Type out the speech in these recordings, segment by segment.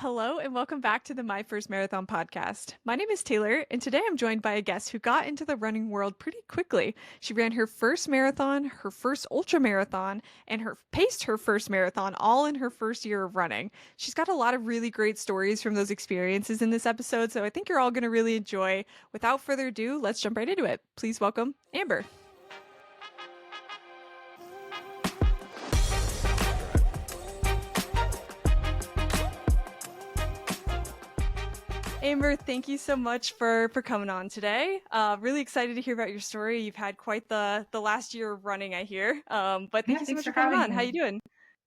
Hello and welcome back to the My First Marathon podcast. My name is Taylor, and today I'm joined by a guest who got into the running world pretty quickly. She ran her first marathon, her first ultra marathon, and paced her first marathon all in her first year of running. She's got a lot of really great stories from those experiences in this episode, so I think you're all going to really enjoy. Without further ado, let's jump right into it. Please welcome Amber. Amber, thank you so much for coming on today. Really excited to hear about your story. You've had quite the last year of running, I hear. But thank Yeah, you so thanks much for for coming having on. How you me. doing?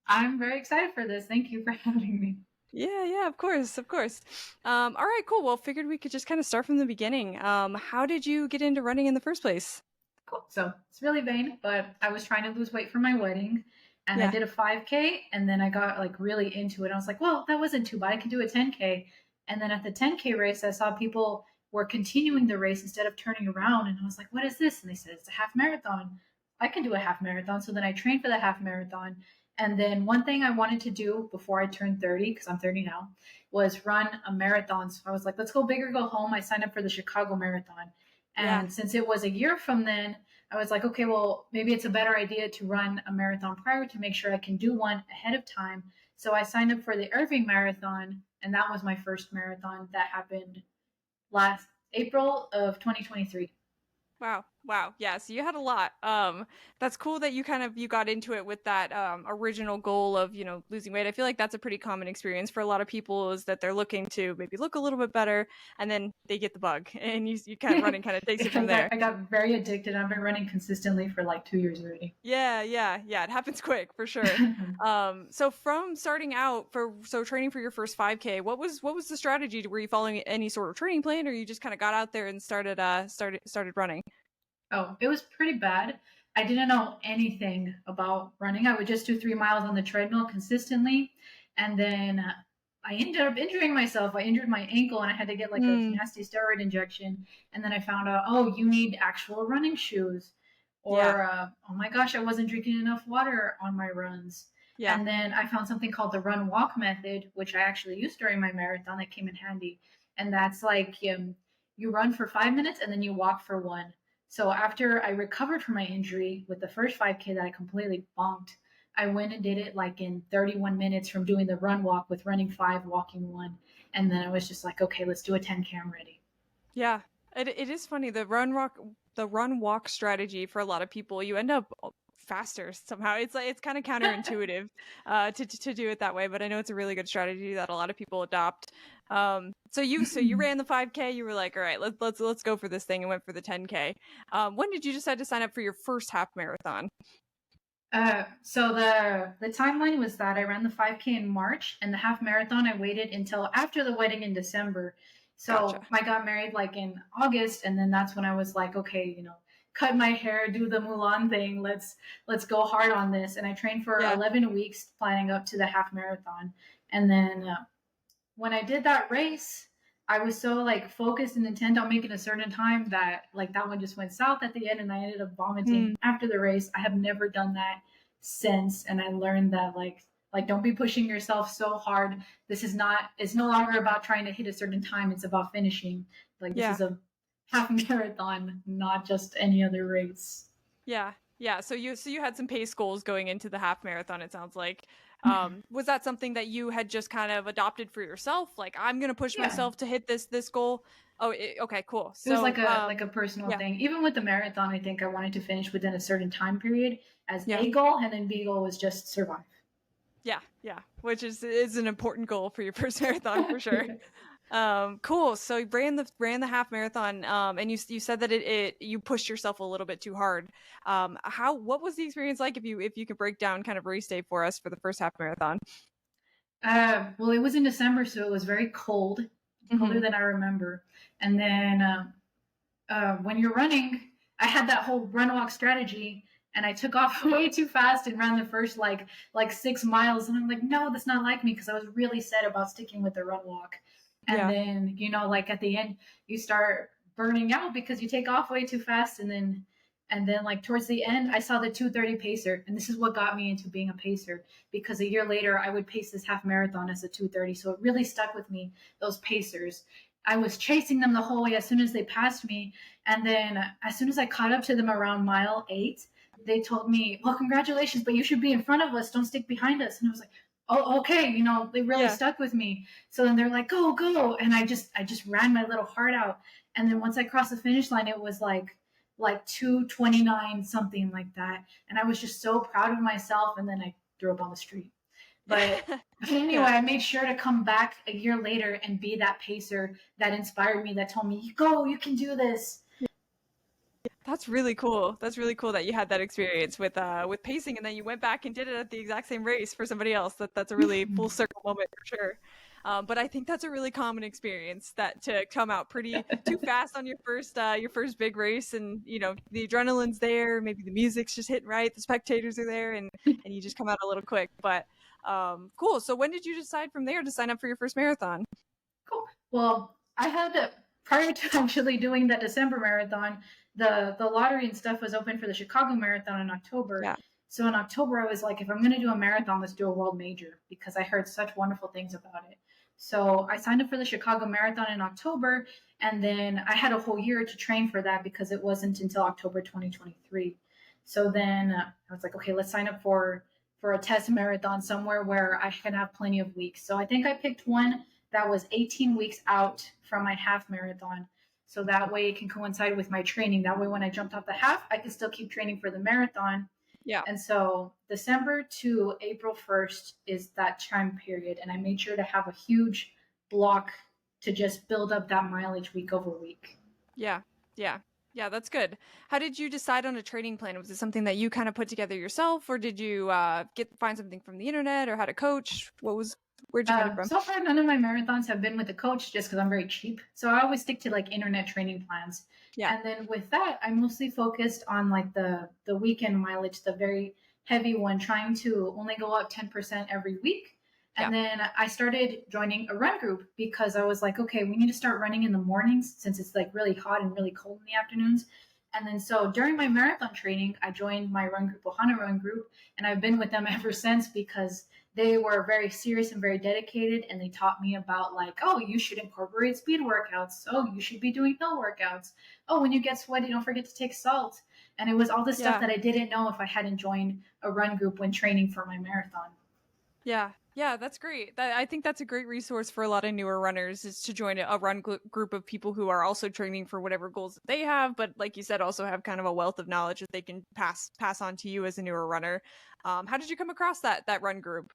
I'm very excited for this. Thank you for having me. Yeah, of course, of course. All right, cool. Well, figured we could just kind of start from the beginning. How did you get into running in the first place? Cool. So it's really vain, but I was trying to lose weight for my wedding and I Yeah, did a 5K and then I got like really into it. I was like, well, that wasn't too bad. I can do a 10K. And then at the 10K race, I saw people were continuing the race instead of turning around. And I was like, what is this? And they said, it's a half marathon. I can do a half marathon. So then I trained for the half marathon. And then one thing I wanted to do before I turned 30, because I'm 30 now, was run a marathon. So I was like, let's go big or go home. I signed up for the Chicago Marathon. yeah. And since it was a year from then, I was like, okay, well, maybe it's a better idea to run a marathon prior to make sure I can do one ahead of time. So I signed up for the Irving Marathon, and that was my first marathon that happened last April of 2023. Wow. Yeah, so you had a lot. That's cool that you got into it with that original goal of, losing weight. I feel like that's a pretty common experience for a lot of people is that they're looking to maybe look a little bit better and then they get the bug and you kind of running kind of takes it I from there. got very addicted. I've been running consistently for like 2 years already. Yeah. It happens quick for sure. So from starting out so training for your first 5K, what was the strategy? Were you following any sort of training plan, or you just kind of got out there and started running? Oh, it was pretty bad. I didn't know anything about running. I would just do 3 miles on the treadmill consistently. And then I ended up injuring myself. I injured my ankle and I had to get like a Mm, nasty steroid injection. And then I found out, oh, you need actual running shoes. yeah, Or, oh my gosh, I wasn't drinking enough water on my runs. yeah, And then I found something called the run walk method, which I actually used during my marathon that came in handy. And that's like you run for 5 minutes and then you walk for one. So after I recovered from my injury with the first 5K that I completely bonked, I went and did it like in 31 minutes from doing the run walk with running five, walking one. And then I was just like, okay, let's do a 10K. I'm ready. yeah. It is funny, the run walk strategy for a lot of people. You end up faster somehow. It's like it's kind of counterintuitive to do it that way, but I know it's a really good strategy that a lot of people adopt. So you ran the 5K. You were like, all right, let's go for this thing, and went for the 10K. When did you decide to sign up for your first half marathon? So the timeline was that I ran the 5K in March and the half marathon I waited until after the wedding in December. Gotcha. So I got married like in August, and then that's when I was like, okay, cut my hair, do the Mulan thing. Let's go hard on this. And I trained for Yeah. 11 weeks planning up to the half marathon. And then when I did that race, I was so like focused and intent on making a certain time that like that one just went south at the end and I ended up vomiting Mm, after the race. I have never done that since, and I learned that like don't be pushing yourself so hard. This is not it's no longer about trying to hit a certain time, it's about finishing. Like this yeah. is a half marathon, not just any other race. Yeah. So you had some pace goals going into the half marathon, it sounds like. Was that something that you had just kind of adopted for yourself? Like, I'm gonna push Yeah. myself to hit this goal. Oh, okay, cool. It was So, like a personal yeah, thing. Even with the marathon, I think I wanted to finish within a certain time period as yeah, A goal, and then B goal was just survive. yeah. Which is an important goal for your first marathon for sure. Cool. So you ran the half marathon, and you said that you pushed yourself a little bit too hard. What was the experience like if you could break down kind of race day for us for the first half marathon? Well, it was in December, so it was very cold, colder Hmm. than I remember. And then when you're running, I had that whole run walk strategy, and I took off way too fast and ran the first like 6 miles, and I'm like, no, that's not like me because I was really set about sticking with the run walk. And Yeah. then like at the end, you start burning out because you take off way too fast, and then And then like towards the end, I saw the 2:30 pacer, and this is what got me into being a pacer because a year later I would pace this half marathon as a 2:30. So it really stuck with me, those pacers. I was chasing them the whole way as soon as they passed me, and then as soon as I caught up to them around mile 8, they told me, "Well, congratulations, but you should be in front of us. Don't stick behind us." And I was like, "Oh, okay." They really Yeah. stuck with me. So then they're like, "Go, go!" And I just ran my little heart out. And then once I crossed the finish line, it was like 2:29 something like that, and I was just so proud of myself. And then I threw up on the street. But Yeah. anyway, Yeah. I made sure to come back a year later and be that pacer that inspired me, that told me, "Go, you can do this." That's really cool. That's really cool that you had that experience with pacing and then you went back and did it at the exact same race for somebody else. That's a really full circle moment for sure. But I think that's a really common experience that to come out pretty too fast on your first big race, and the adrenaline's there, maybe the music's just hitting right, the spectators are there, and you just come out a little quick. But cool. So when did you decide from there to sign up for your first marathon? Cool. Well, I had prior to actually doing that December marathon, the lottery and stuff was open for the Chicago Marathon in October. Yeah. So in October, I was like, if I'm going to do a marathon, let's do a world major because I heard such wonderful things about it. So I signed up for the Chicago Marathon in October, and then I had a whole year to train for that because it wasn't until October 2023. So then I was like, okay, let's sign up for a test marathon somewhere where I can have plenty of weeks. So I think I picked one that was 18 weeks out from my half marathon. So that way it can coincide with my training. That way, when I jumped off the half, I could still keep training for the marathon. Yeah. And so December to April 1st is that time period. And I made sure to have a huge block to just build up that mileage week over week. Yeah. Yeah. Yeah, that's good. How did you decide on a training plan? Was it something that you kind of put together yourself, or did you find something from the internet, or had a coach? Where'd you find it from? So far, none of my marathons have been with a coach just because I'm very cheap. So I always stick to like internet training plans. Yeah. And then with that, I mostly focused on like the weekend mileage, the very heavy one, trying to only go up 10% every week. Yeah. And then I started joining a run group because I was like, okay, we need to start running in the mornings since it's like really hot and really cold in the afternoons. And then so during my marathon training, I joined my run group, Ohana Run Group, and I've been with them ever since because they were very serious and very dedicated, and they taught me about like, oh, you should incorporate speed workouts. Oh, you should be doing hill workouts. Oh, when you get sweaty, don't forget to take salt. And it was all this stuff Yeah. that I didn't know if I hadn't joined a run group when training for my marathon. Yeah. Yeah, that's great. I think that's a great resource for a lot of newer runners is to join a group of people who are also training for whatever goals that they have, but like you said, also have kind of a wealth of knowledge that they can pass on to you as a newer runner. How did you come across that run group?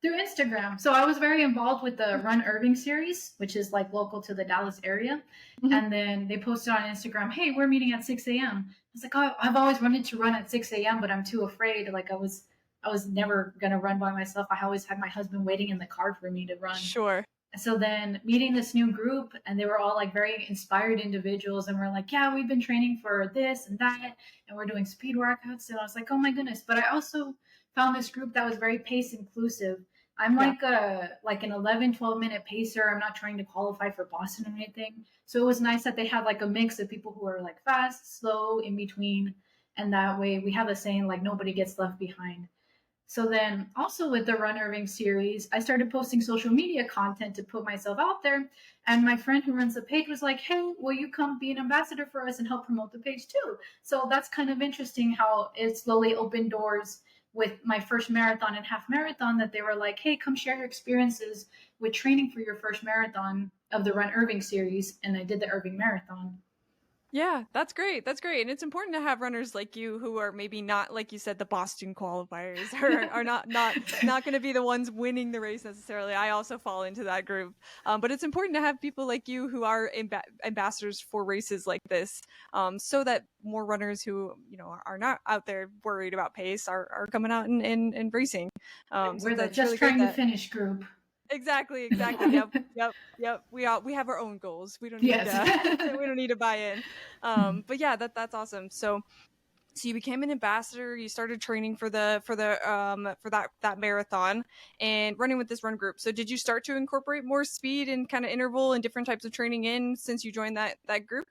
Through Instagram. So I was very involved with the Run Irving series, which is like local to the Dallas area. Mhm. And then they posted on Instagram, "Hey, we're meeting at 6 a.m." I was like, oh, I've always wanted to run at 6 a.m., but I'm too afraid. Like I was never gonna run by myself. I always had my husband waiting in the car for me to run. Sure. So then meeting this new group, and they were all like very inspired individuals, and we're like, yeah, we've been training for this and that, and we're doing speed workouts. And I was like, oh my goodness. But I also found this group that was very pace inclusive. I'm Yeah. like an 11, 12 minute pacer. I'm not trying to qualify for Boston or anything. So it was nice that they had like a mix of people who are like fast, slow, in between. And that way we have a saying like nobody gets left behind. So then, also with the Run Irving series, I started posting social media content to put myself out there. And my friend who runs the page was like, "Hey, will you come be an ambassador for us and help promote the page too?" So that's kind of interesting how it slowly opened doors with my first marathon and half marathon, that they were like, "Hey, come share your experiences with training for your first marathon of the Run Irving series." And I did the Irving Marathon. Yeah, that's great. That's great. And it's important to have runners like you who are maybe not, like you said, the Boston qualifiers or are not going to be the ones winning the race necessarily. I also fall into that group. But it's important to have people like you who are ambassadors for races like this, so that more runners who, are not out there worried about pace are coming out and racing. So We're the that's just really great trying to that finish group. exactly. Yep. Yep. Yep. We have our own goals. We don't need Yes. we don't need to buy in. But yeah, that's awesome. So you became an ambassador, you started training for that marathon and running with this run group. So did you start to incorporate more speed and kind of interval and different types of training in since you joined that group?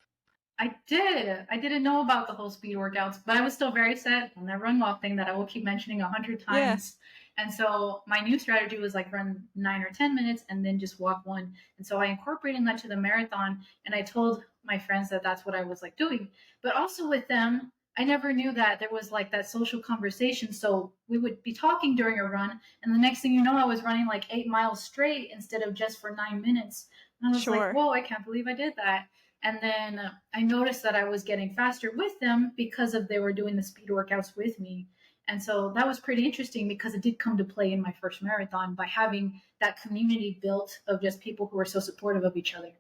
I did. I didn't know about the whole speed workouts, but I was still very set on that run walk thing that I will keep mentioning 100 Yeah, times. And so my new strategy was like run 9 or 10 minutes and then just walk one. And so I incorporated that to the marathon, and I told my friends that that's what I was like doing. But also with them, I never knew that there was like that social conversation. So we would be talking during a run, and the next thing you know, I was running like 8 miles straight instead of just for 9 minutes. And I was like, sure. whoa, I can't believe I did that. And then I noticed that I was getting faster with them because of they were doing the speed workouts with me. And so that was pretty interesting because it did come to play in my first marathon by having that community built of just people who are so supportive of each other.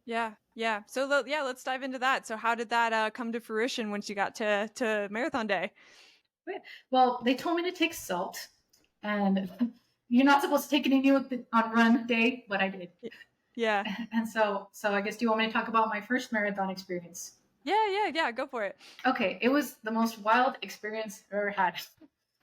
Yeah, yeah. So yeah, let's dive into that. So how did that come to fruition once you got to marathon day? Well, they told me to take salt, and you're not supposed to take it in you on run day, but I did. Y- Yeah. And so I guess, do you want me to talk about my first marathon experience? Yeah, yeah, yeah, go for it. Okay, it was the most wild experience I've ever had.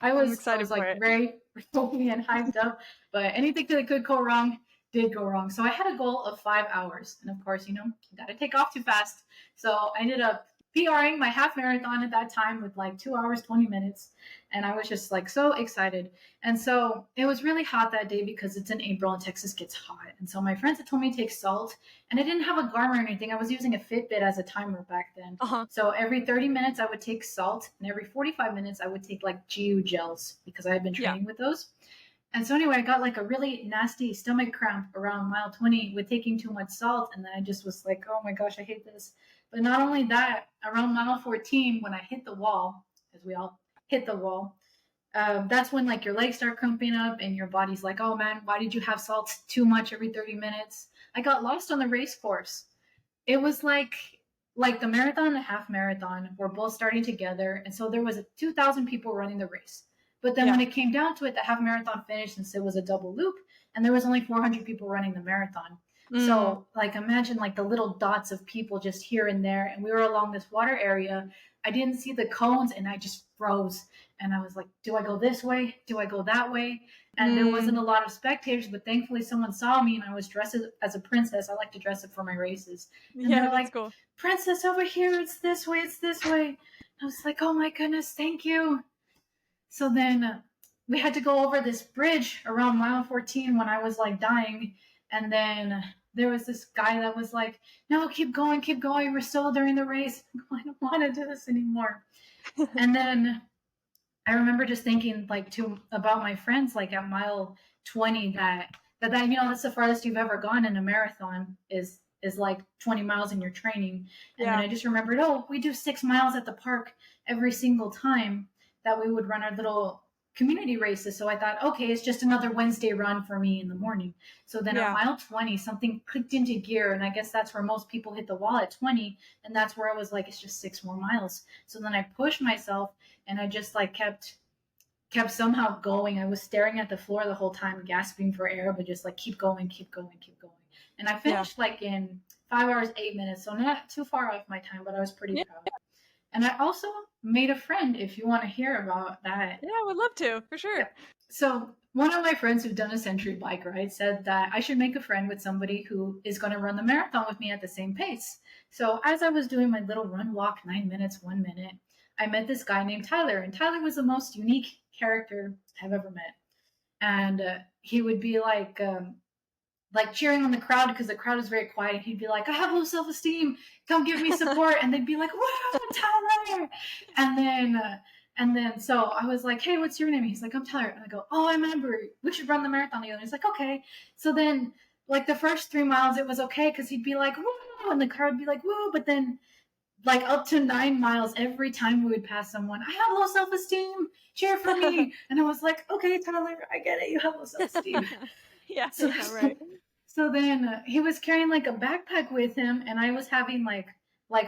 I'm I excited was for like it. very hoping and hyped up, but anything that could go wrong did go wrong. So I had a goal of 5 hours, and of course, you got to take off too fast. So I ended up PRing my half marathon at that time with like 2 hours 20 minutes, and I was just like so excited. And so it was really hot that day because it's in April and Texas gets hot. And so my friends had told me to take salt, and I didn't have a Garmin or anything. I was using a Fitbit as a timer back then. Uh-huh. So every 30 minutes I would take salt, and every 45 minutes I would take like GU gels because I had been Yeah. training with those. And so anyway, I got like a really nasty stomach cramp around mile 20 with taking too much salt, and then I just was like, oh my gosh, I hate this. But not only that, around mile 14, when I hit the wall, as we all hit the wall, that's when like your legs start cramping up and your body's like, oh man, why did you have salt too much every 30 minutes? I got lost on the race course. It was like the marathon and the half marathon were both starting together, and so there was 2,000 people running the race. But then when Yeah. it came down to it, the half marathon finished since it was a double loop, and there was only 400 people running the marathon. Mm. So like imagine like the little dots of people just here and there, and we were along this water area. I didn't see the cones, and I just froze, and I was like, do I go this way? Do I go that way? And there wasn't Mm. a lot of spectators, but thankfully someone saw me, and I was dressed as a princess. I like to dress up for my races, and Yeah, they're that's like, cool. princess over here, it's this way, it's this way. I was like, oh my goodness, thank you. So then we had to go over this bridge around mile 14 when I was like dying. And then there was this guy that was like, no, keep going. We're still during the race. I don't want to do this anymore. And then I remember just thinking like to about my friends like at mile 20 that that's the farthest you've ever gone in a marathon is like 20 miles in your training. And then Yeah. I just remembered, oh, we do 6 miles at the park every single time that we would run our little community races. So I thought, okay, it's just another Wednesday run for me in the morning. So then at Yeah. mile 20, something clicked into gear. And I guess that's where most people hit the wall at 20. And that's where I was like, it's just 6 more miles. So then I pushed myself, and I just like kept somehow going. I was staring at the floor the whole time, gasping for air, but just like keep going, keep going, keep going. And I Yeah. finished like in 5 hours 8 minutes, so not too far off my time, but I was pretty Yeah. proud. And I also made a friend. If you want to hear about that, Yeah, I would love to, for yeah. sure. So one of my friends who've done a century bike ride said that I should make a friend with somebody who is going to run the marathon with me at the same pace. So as I was doing my little run walk, 9 minutes, 1 minute, I met this guy named Tyler, and Tyler was the most unique character I've ever met. And he would be like cheering on the crowd because the crowd is very quiet. He'd be like, I have low self esteem. Come give me support. And they'd be like, wow, Tyler. And then, so I was like, hey, what's your name? He's like, I'm Tyler. And I go, oh, I remember. We should run the marathon together. He's like, okay. So then, like the first 3 miles, it was okay because he'd be like, woo. And the crowd would be like, woo. But then, like up to 9 miles, every time we would pass someone, I have low self esteem. Cheer for me. And I was like, okay, Tyler, I get it. You have low self esteem. Yeah, So yeah, right. so then he was carrying like a backpack with him, and I was having like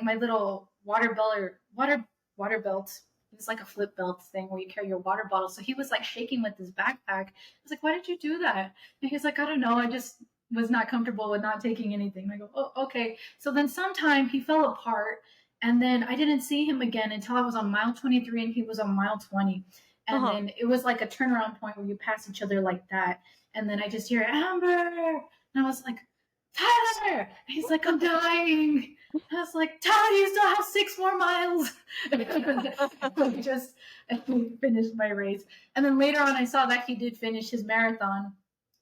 my little water belt. It's like a flip belt thing where you carry your water bottle. So he was like shaking with his backpack. I was like, "Why did you do that?" And he's like, "I don't know. I just was not comfortable with not taking anything." And I go, "Oh, okay." So then sometime he fell apart, and then I didn't see him again until I was on mile 23, and he was on mile 20. And Uh-huh. then it was like a turnaround point where you pass each other like that. And then I just hear Amber, and I was like, Tyler! And he's like, I'm dying. I was like, Todd, you still have 6 more miles. I finished my race. And then later on, I saw that he did finish his marathon.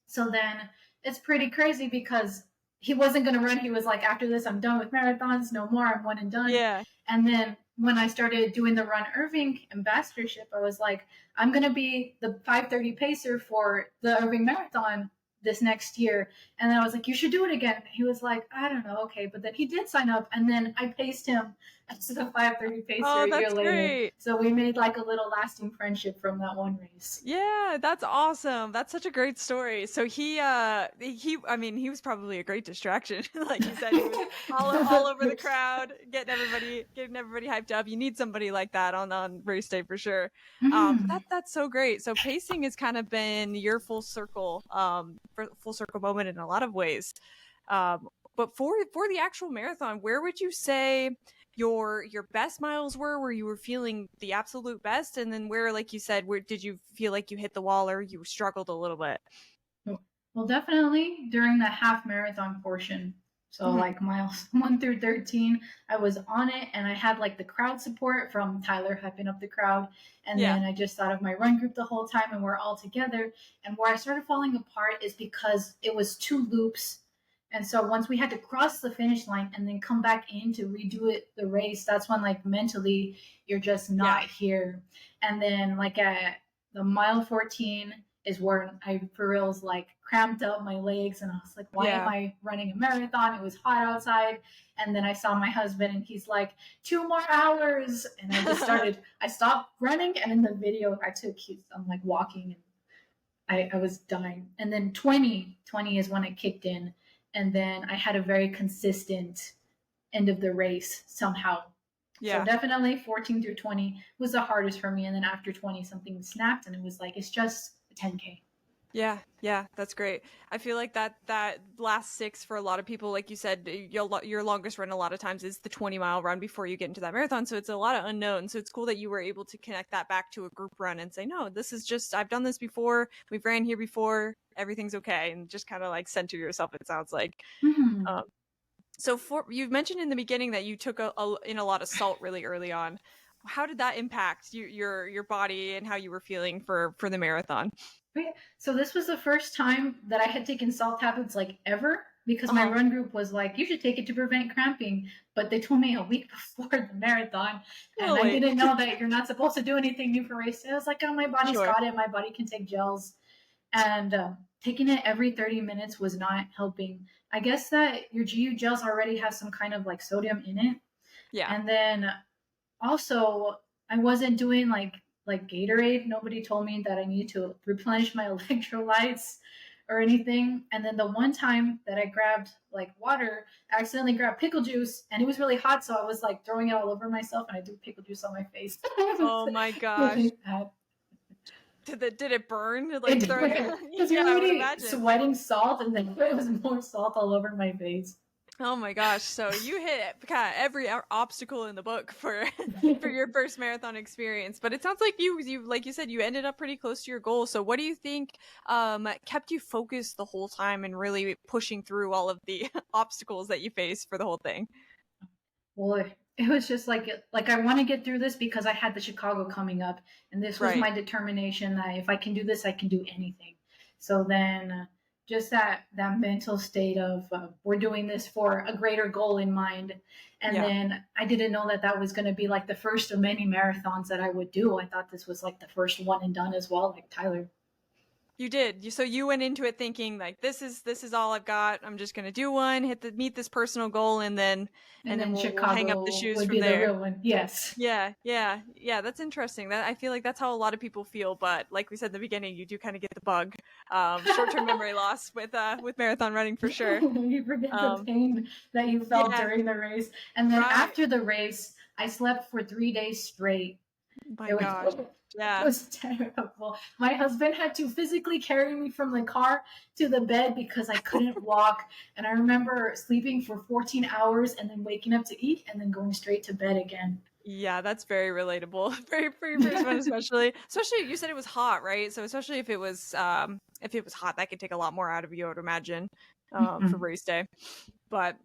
So then it's pretty crazy because he wasn't going to run. He was like, after this, I'm done with marathons. No more. I'm one and done. Yeah. And then when I started doing the Run Irving ambassadorship, I was like, I'm going to be the 5:30 pacer for the Irving Marathon this next year. And then I was like, you should do it again. He was like, I don't know, okay. But then he did sign up, and then I paced him as the 5:30 pacer Oh, a year that's later. great. So we made like a little lasting friendship from that one race. Yeah, that's awesome. That's such a great story. So I mean, he was probably a great distraction. Like you said, he was all over the crowd, getting everybody hyped up. You need somebody like that on race day for sure. Mhm. That's so great. So pacing has kind of been your full circle moment in a lot of ways. But for the actual marathon, where would you say your best miles where you were feeling the absolute best, and then where, like you said, where did you feel like you hit the wall or you struggled a little bit? Well, definitely during the half marathon portion. So, Hmm. like miles 1 through 13, I was on it, and I had like the crowd support from Tyler hyping up the crowd. And Yeah. then I just thought of my run group the whole time, and we're all together. And where I started falling apart is because it was 2 loops. And so once we had to cross the finish line and then come back in to redo it, the race, that's when like mentally you're just Yeah. not here. And then like at the mile 14, is where I for reals like cramped up my legs, and I was like, why am Yeah. I running a marathon? It was hot outside. And then I saw my husband, and he's like, 2 more hours. And I stopped running, and in the video I took, I'm like walking, and I was dying. And then 20 is when it kicked in. And then I had a very consistent end of the race somehow. So Yeah. definitely 14 through 20 was the hardest for me. And then after 20, something snapped, and it was like, it's just a 10K. Yeah, yeah, that's great. I feel like that last six for a lot of people, like you said, your longest run a lot of times is the 20-mile run before you get into that marathon. So it's a lot of unknown. So it's cool that you were able to connect that back to a group run and say, no, this is just, I've done this before. We've ran here before. Everything's okay. And just kind of like center yourself, it sounds like. Mm-hmm. Um, so you mentioned in the beginning that you took in a lot of salt really early on. How did that impact your body and how you were feeling for the marathon? Okay. So this was the first time that I had taken salt tablets like ever, because my Uh-huh. run group was like, you should take it to prevent cramping. But they told me a week before the marathon, and I Really? didn't know that you're not supposed to do anything new for race day. I was like, oh, my body's Sure. got it. My body can take gels. And taking it every 30 minutes was not helping. I guess that your GU gels already have some kind of like sodium in it. Yeah. And then also, I wasn't doing like Gatorade. Nobody told me that I needed to replenish my electrolytes or anything. And then the one time that I grabbed like water, I accidentally grabbed pickle juice, and it was really hot, so I was like throwing it all over myself, and I threw pickle juice on my face. It Oh was my gosh. really bad. Did it burn? It Like did, throwing because Yeah, you're I would already imagine. sweating salt, and then it was more salt all over my face. Oh my gosh. So you hit kind of every obstacle in the book for for your first marathon experience. But it sounds like you like you said you ended up pretty close to your goal. So what do you think kept you focused the whole time and really pushing through all of the obstacles that you faced for the whole thing? Well, it was just like I want to get through this because I had the Chicago coming up, and this was Right. my determination that if I can do this, I can do anything. So then, just that mental state of we're doing this for a greater goal in mind, and Yeah. then I didn't know that that was going to be like the first of many marathons that I would do. I thought this was like the first one and done as well, like Tyler. You did. So you went into it thinking like this is all I've got. I'm just gonna do one, meet this personal goal, and then And then we'll hang up the Chicago shoes would from be the there. real one. Yes. Yeah, yeah, yeah. That's interesting. That I feel like that's how a lot of people feel. But like we said in the beginning, you do kind of get the bug. Short-term memory loss with marathon running for sure. You forget the Um, pain that you felt yeah, during the race. And then right. after the race, I slept for 3 days straight. My It was, gosh. it Yeah. was terrible. My husband had to physically carry me from the car to the bed because I couldn't walk. And I remember sleeping for 14 hours and then waking up to eat and then going straight to bed again. Yeah, that's very relatable. Very for your first one, especially you said it was hot, right? So especially if it was hot, that could take a lot more out of you, I would imagine, for race day. But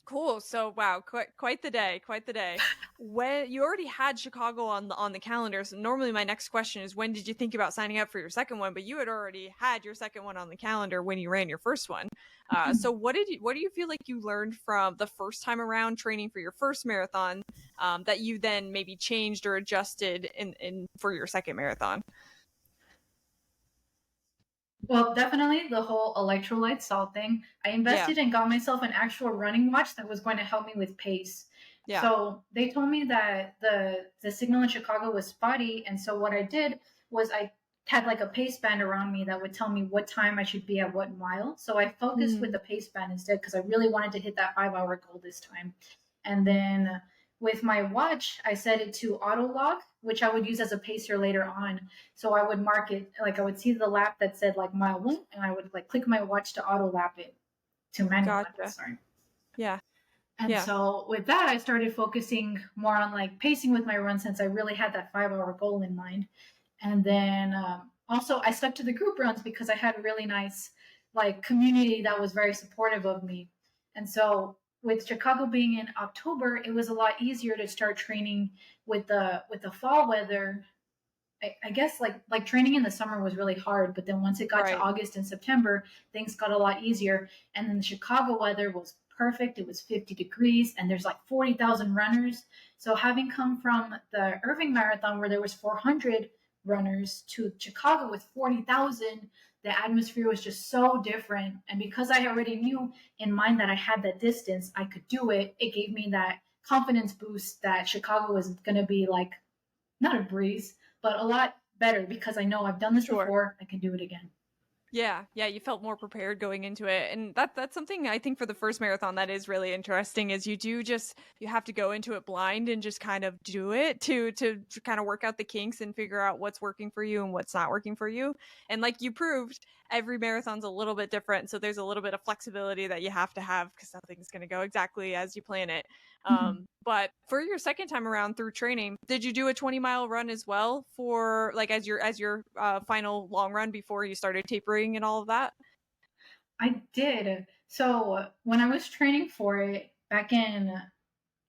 Cool. So wow, quite the day, quite the day. When you already had Chicago on the calendar, so normally my next question is when did you think about signing up for your second one? But you had already had your second one on the calendar when you ran your first one. So what do you feel like you learned from the first time around training for your first marathon that you then maybe changed or adjusted in for your second marathon? Well, definitely the whole electrolyte salt thing. I Yeah, invested and got myself an actual running watch that was going to help me with pace. yeah. So they told me that the signal in Chicago was spotty, and so what I did was I had like a pace band around me that would tell me what time I should be at what mile. So I focused with Mm, the pace band instead because I really wanted to hit that 5 hour goal this time. And then with my watch, I set it to auto lock, which I would use as a pacer later on. So I would mark it, like I would see the lap that said like mile one, and I would like click my watch to auto lap it, to manual lap it, gotcha. sorry. Yeah, And yeah. so with that, I started focusing more on like pacing with my run since I really had that 5 hour goal in mind. And then also I stuck to the group runs because I had a really nice like community that was very supportive of me. And so with Chicago being in October, it was a lot easier to start training with the fall weather. I guess like training in the summer was really hard, but then once it got to Right. August and September, things got a lot easier. And then the Chicago weather was perfect. It was 50 degrees, and there's like 40,000 runners. So having come from the Irving Marathon where there was 400 runners to Chicago with 40,000, the atmosphere was just so different. And because I already knew in mind that I had that distance, I could do it. It gave me that confidence boost that Chicago was going to be like not a breeze, but a lot better because I know I've done this Sure. before. I can do it again. Yeah, yeah, you felt more prepared going into it. And that's something I think for the first marathon that is really interesting is you have to go into it blind and just kind of do it to kind of work out the kinks and figure out what's working for you and what's not working for you. And like you proved, every marathon's a little bit different, so there's a little bit of flexibility that you have to have because nothing's going to go exactly as you plan it. Mhm. But for your second time around through training, did you do a 20-mile run as well for like as your final long run before you started tapering and all of that? I did. So when I was training for it back in,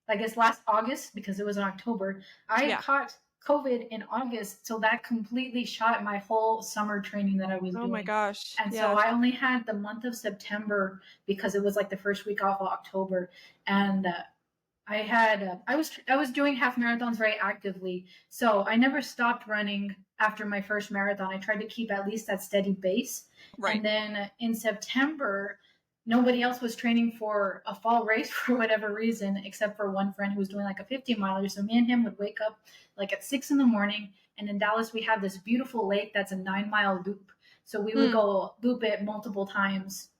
I guess last August, because it was in October, I Yeah. caught COVID in August. So that completely shot my whole summer training that I was Oh my doing. gosh. And so Yeah. I only had the month of September because it was like the first week off of October. And I was doing half marathons very actively, so I never stopped running after my first marathon. I tried to keep at least that steady base, Right. and then in September, nobody else was training for a fall race for whatever reason, except for one friend who was doing like a 50 miler. So me and him would wake up like at 6 in the morning, and in Dallas we have this beautiful lake that's a 9 mile loop. So we would Mm. go loop it multiple times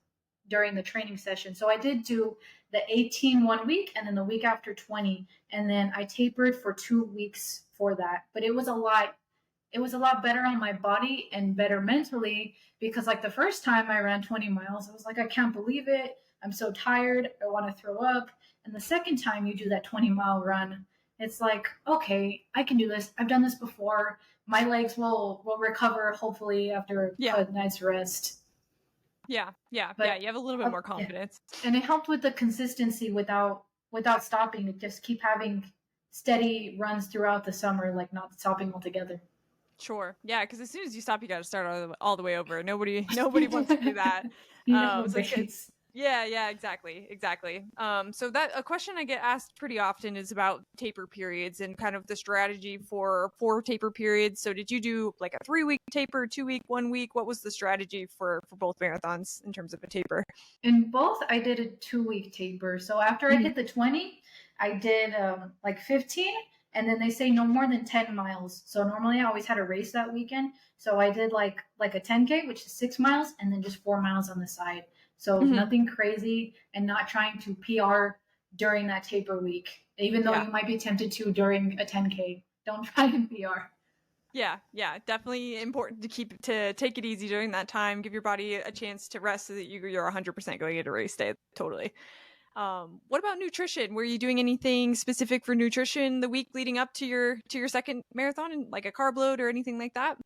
during the training session. So I did do the 18 1 week and then the week after 20. And then I tapered for 2 weeks for that. But it was a lot better on my body and better mentally because like the first time I ran 20 miles, I was like, I can't believe it. I'm so tired. I want to throw up. And the second time you do that 20-mile run, it's like, okay, I can do this. I've done this before. My legs will recover hopefully after Yeah. a night's rest. Yeah. Yeah. Yeah. But You have a little bit more yeah, confidence. and it helped with the consistency without stopping. To just keep having steady runs throughout the summer, like not stopping altogether. Sure. Yeah, because as soon as you stop, you got to start all the way over. Nobody wants to do that. You have a So it's base. yeah, yeah, exactly, exactly. So that a question I get asked pretty often is about taper periods and kind of the strategy for taper periods. So did you do like a 3 week taper, 2 week, 1 week? What was the strategy for both marathons in terms of a taper? In both, I did a 2 week taper. So after I Mhm. hit the 20, I did like 15, and then they say no more than 10 miles. So normally I always had a race that weekend. So I did like a 10K, which is 6 miles, and then just 4 miles on the side. So Mhm. nothing crazy and not trying to PR during that taper week, even though Yeah. you might be tempted to during a 10K. Don't try and PR. Yeah, yeah, definitely important to take it easy during that time. Give your body a chance to rest so that you're 100% going into race day. Totally. What about nutrition? Were you doing anything specific for nutrition the week leading up to your second marathon, and like a carb load or anything like that?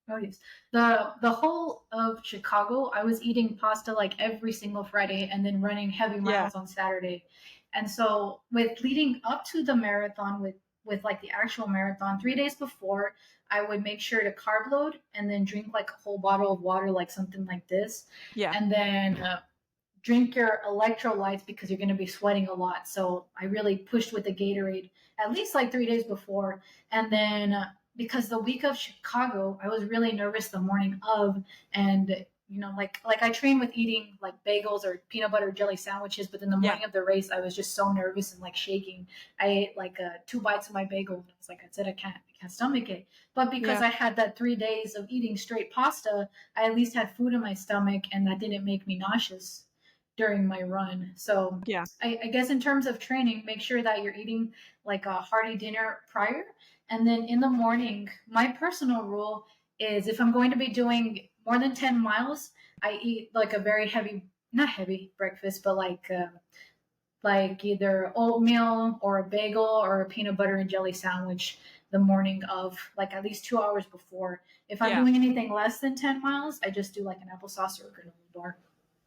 Oh yes. The whole of Chicago, I was eating pasta like every single Friday and then running heavy Yeah. miles on Saturday. And so with leading up to the marathon with like the actual marathon, 3 days before, I would make sure to carb load and then drink like a whole bottle of water, like something like this. Yeah. And then drink your electrolytes because you're going to be sweating a lot. So I really pushed with the Gatorade at least like 3 days before. And then because the week of Chicago, I was really nervous the morning of, and like I train with eating like bagels or peanut butter jelly sandwiches, but then the Yeah. morning of the race, I was just so nervous and like shaking. I ate like 2 bites of my bagel, and I was like, I said, I can't stomach it. But because Yeah. I had that 3 days of eating straight pasta, I at least had food in my stomach, and that didn't make me nauseous during my run. So Yeah. I guess in terms of training, make sure that you're eating like a hearty dinner prior. And then in the morning, my personal rule is if I'm going to be doing more than 10 miles, I eat like a very heavy, not heavy breakfast, but like either oatmeal or a bagel or a peanut butter and jelly sandwich the morning of, like at least 2 hours before. If I'm Yeah. doing anything less than 10 miles, I just do like an applesauce or a granola bar.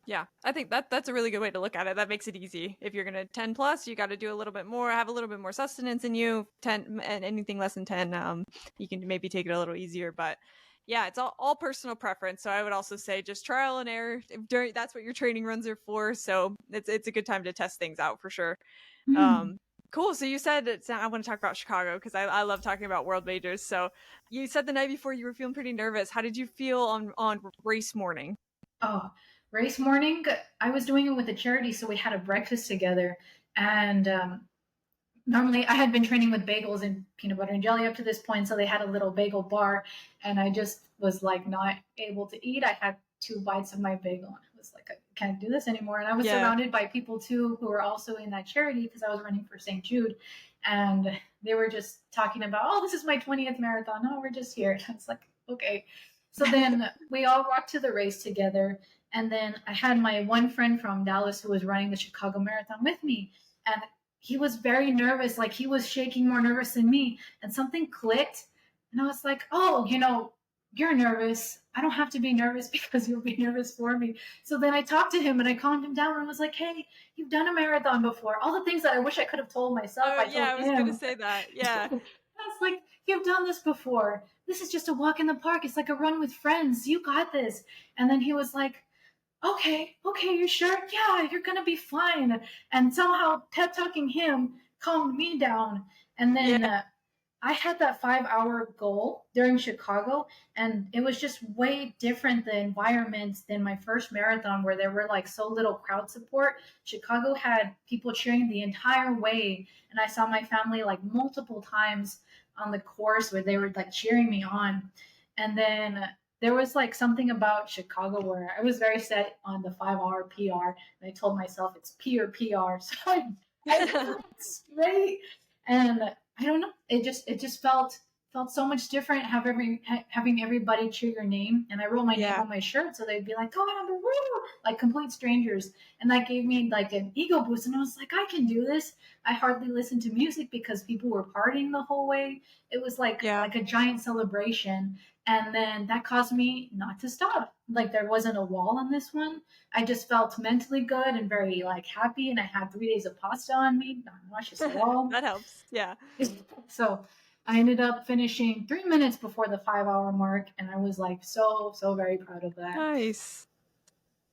Yeah, I think that's a really good way to look at it. That makes it easy. If you're gonna 10 plus, you got to do a little bit more, have a little bit more sustenance in you. 10 and anything less than 10, you can maybe take it a little easier. But yeah, it's all personal preference. So I would also say just trial and error. During that's what your training runs are for. So it's a good time to test things out for sure. Mm. Um, cool. So you said I want to talk about Chicago because I love talking about world majors. So you said the night before you were feeling pretty nervous. How did you feel on race morning? Oh, race morning. I was doing it with a charity, so we had a breakfast together. And normally, I had been training with bagels and peanut butter and jelly up to this point, so they had a little bagel bar, and I just was like not able to eat. I had 2 bites of my bagel, and I was like, I can't do this anymore. And I was Yeah. surrounded by people too who were also in that charity because I was running for St. Jude, and they were just talking about, oh, this is my 20th marathon. Oh, we're just here. And I was like, okay. So then we all walked to the race together, and then I had my one friend from Dallas who was running the Chicago Marathon with me, and he was very nervous, like he was shaking more nervous than me, and something clicked, and I was like, oh, you're nervous. I don't have to be nervous because you'll be nervous for me. So then I talked to him and I calmed him down and was like, hey, you've done a marathon before. All the things that I wish I could have told myself, Oh I yeah, told I was gonna him. say that. I Yeah. was like, you've done this before. This is just a walk in the park. It's like a run with friends. You got this. And then he was like, okay, you're sure? Yeah, you're gonna be fine. And somehow pep talking him calmed me down. And then Yeah. I had that 5 hour goal during Chicago, and it was just way different the environments than my first marathon where there were like so little crowd support. Chicago had people cheering the entire way, and I saw my family like multiple times on the course where they were like cheering me on. And then there was like something about Chicago where I was very set on the 5 hour PR, and I told myself it's P or PR. So I went straight, and I don't know. It just felt so much different having everybody cheer your name, and I wrote my name Yeah. on my shirt so they'd be like, "Go number woo!" Like complete strangers, and that gave me like an ego boost, and I was like, "I can do this." I hardly listened to music because people were partying the whole way. It was like Yeah. like a giant celebration, and then that caused me not to stop. Like there wasn't a wall in this one. I just felt mentally good and very like happy, and I had 3 days of pasta on me, not nauseous at all. That helps. Yeah. So I ended up finishing 3 minutes before the 5 hour mark, and I was like so very proud of that. Nice.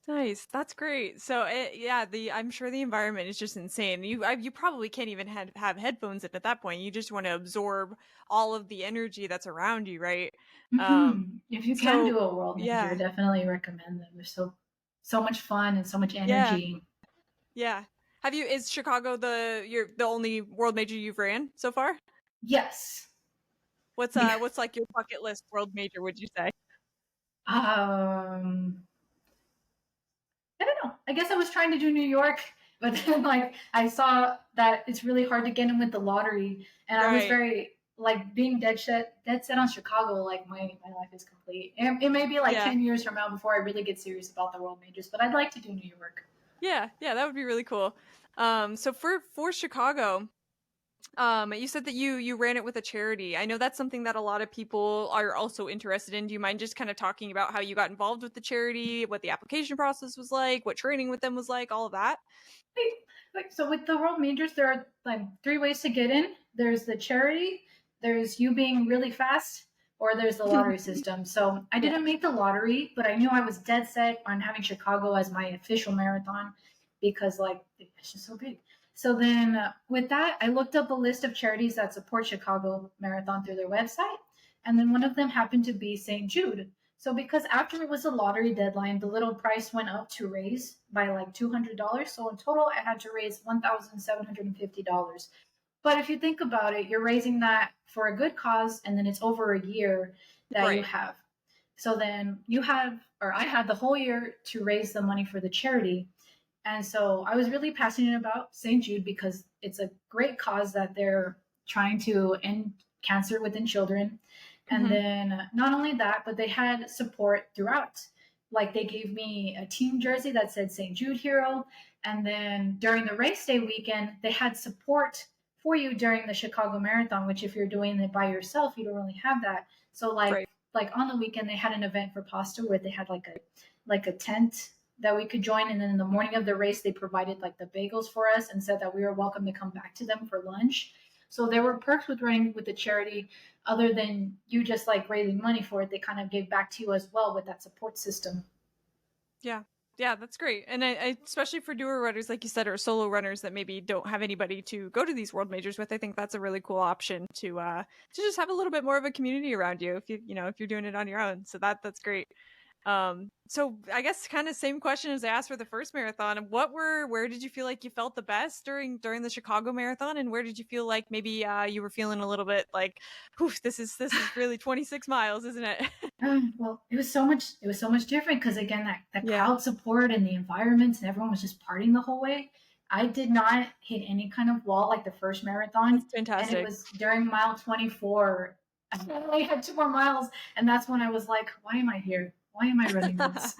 Nice. That's great. So yeah, the I'm sure the environment is just insane. You probably can't even have headphones in at that point. You just want to absorb all of the energy that's around you, right? Um If you can so do a world major, yeah. definitely recommend them. They're so much fun and so much Yeah. energy. Yeah. Have you is Chicago the only world major you've ran so far? Yes. What's like your bucket list world major, would you say? Um, I don't know. I guess I was trying to do New York, but then like I saw that it's really hard to get in with the lottery, and I was Right. very like being dead set on Chicago. Like my life is complete. And it may be like Yeah. 10 years from now before I really get serious about the world majors, but I'd like to do New York. Yeah, yeah, that would be really cool. So for Chicago, You said that you ran it with a charity. I know that's something that a lot of people are also interested in. Do you mind just kind of talking about how you got involved with the charity, what the application process was like, what training with them was like, all of that? Wait, so with the world majors, there are like three ways to get in. There's the charity, there's you being really fast, or there's the lottery system. So I Yeah. didn't make the lottery, but I knew I was dead set on having Chicago as my official marathon because like it's just so big. So then with that, I looked up a list of charities that support Chicago Marathon through their website, and then one of them happened to be St. Jude. So because after it was a lottery deadline, the little price went up to raise by like $200. So in total, I had to raise $1,750. But if you think about it, you're raising that for a good cause, and then it's over a year that you Right. have. So then you have, or I had the whole year to raise the money for the charity. And so I was really passionate about St. Jude because it's a great cause that they're trying to end cancer within children. And Hmm. then not only that, but they had support throughout. Like they gave me a team jersey that said St. Jude Hero. And then during the race day weekend, they had support for you during the Chicago Marathon, which if you're doing it by yourself, you don't really have that. So Right. like on the weekend they had an event for pasta where they had like a tent that we could join, and then in the morning of the race they provided like the bagels for us and said that we were welcome to come back to them for lunch. So there were perks with running with the charity other than you just like raising money for it. They kind of gave back to you as well with that support system. Yeah. Yeah, that's great. And I especially for newer runners, like you said, or solo runners that maybe don't have anybody to go to these world majors with, I think that's a really cool option to just have a little bit more of a community around you if if you're doing it on your own. So that's great. So I guess kind of same question as I asked for the first marathon. Where did you feel like you felt the best during the Chicago marathon, and where did you feel like maybe you were feeling a little bit like, "Oof, this is really 26 miles, isn't it?" Well, it was so much different because again, that Yeah, crowd support and the environment and everyone was just partying the whole way. I did not hit any kind of wall like the first that's marathon, and it fantastic. was during mile 24. I only had 2 more miles, and that's when I was like, "Why am I here? Why am I running this?"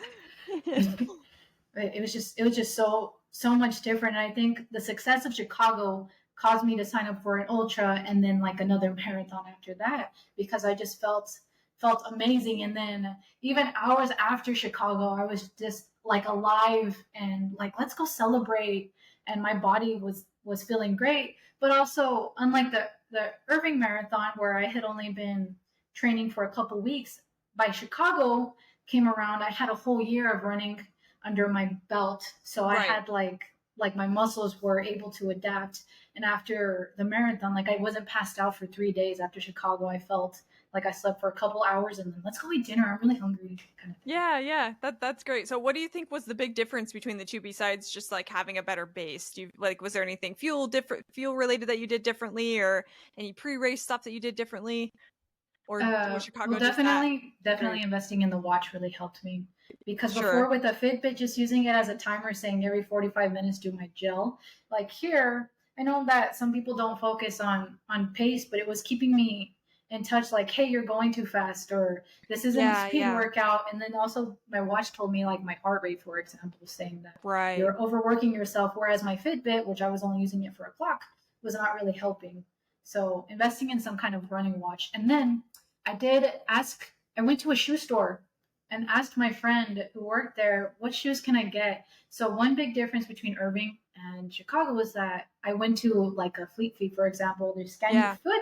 It was just so much different. And I think the success of Chicago caused me to sign up for an ultra and then like another marathon after that because I just felt amazing. And then even hours after Chicago, I was just like alive and like let's go celebrate. And my body was feeling great. But also, unlike the Irving Marathon where I had only been training for a couple weeks, by Chicago came around, I had a whole year of running under my belt. So I Right. had like my muscles were able to adapt. And after the marathon, like I wasn't passed out for 3 days after Chicago. I felt like I slept for a couple hours and then let's go eat dinner. I'm really hungry, kind of thing. Yeah, yeah, that's great. So what do you think was the big difference between the two besides just like having a better base? Do you like was there anything fuel related that you did differently or any pre-race stuff that you did differently or was Well, Chicago just that definitely great? investing in the watch really helped me because Sure. before with the Fitbit, just using it as a timer, saying every 45 minutes do my gel. Like here, I know that some people don't focus on pace, but it was keeping me in touch. Like, hey, you're going too fast, or this isn't a Yeah, speed yeah. workout. And then also my watch told me like my heart rate, for example, saying that Right. you're overworking yourself. Whereas my Fitbit, which I was only using it for a clock, was not really helping. So investing in some kind of running watch, and then I went to a shoe store and asked my friend who worked there, what shoes can I get? So one big difference between Irving and Chicago was that I went to like a Fleet Feet, for example, they scan your Yeah. foot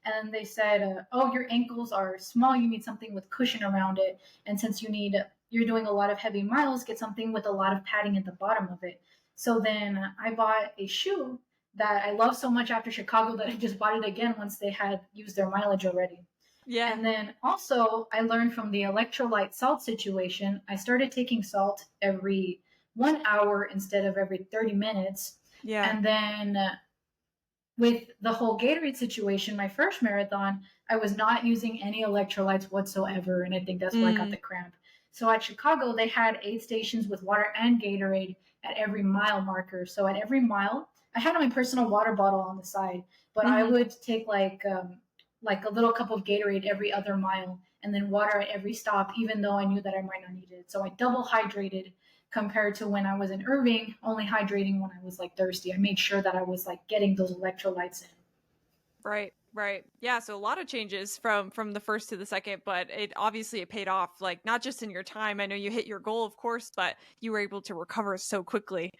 and they said, oh, your ankles are small. You need something with cushion around it. And since you're doing a lot of heavy miles, get something with a lot of padding at the bottom of it. So then I bought a shoe that I love so much after Chicago that I just bought it again once they had used their mileage already. Yeah. And then also, I learned from the electrolyte salt situation. I started taking salt every 1 hour instead of every 30 minutes. Yeah. And then with the whole Gatorade situation, my first marathon, I was not using any electrolytes whatsoever. And I think that's where I got Mm. the cramp. So at Chicago, they had aid stations with water and Gatorade at every mile marker. So at every mile, I had my personal water bottle on the side, but I Mhm. would take like a little cup of Gatorade every other mile and then water at every stop, even though I knew that I might not need it. So I double hydrated compared to when I was in Irving, only hydrating when I was like thirsty. I made sure that I was like getting those electrolytes in. Right, right. Yeah, so a lot of changes from the first to the second, but it paid off, like not just in your time. I know you hit your goal, of course, but you were able to recover so quickly.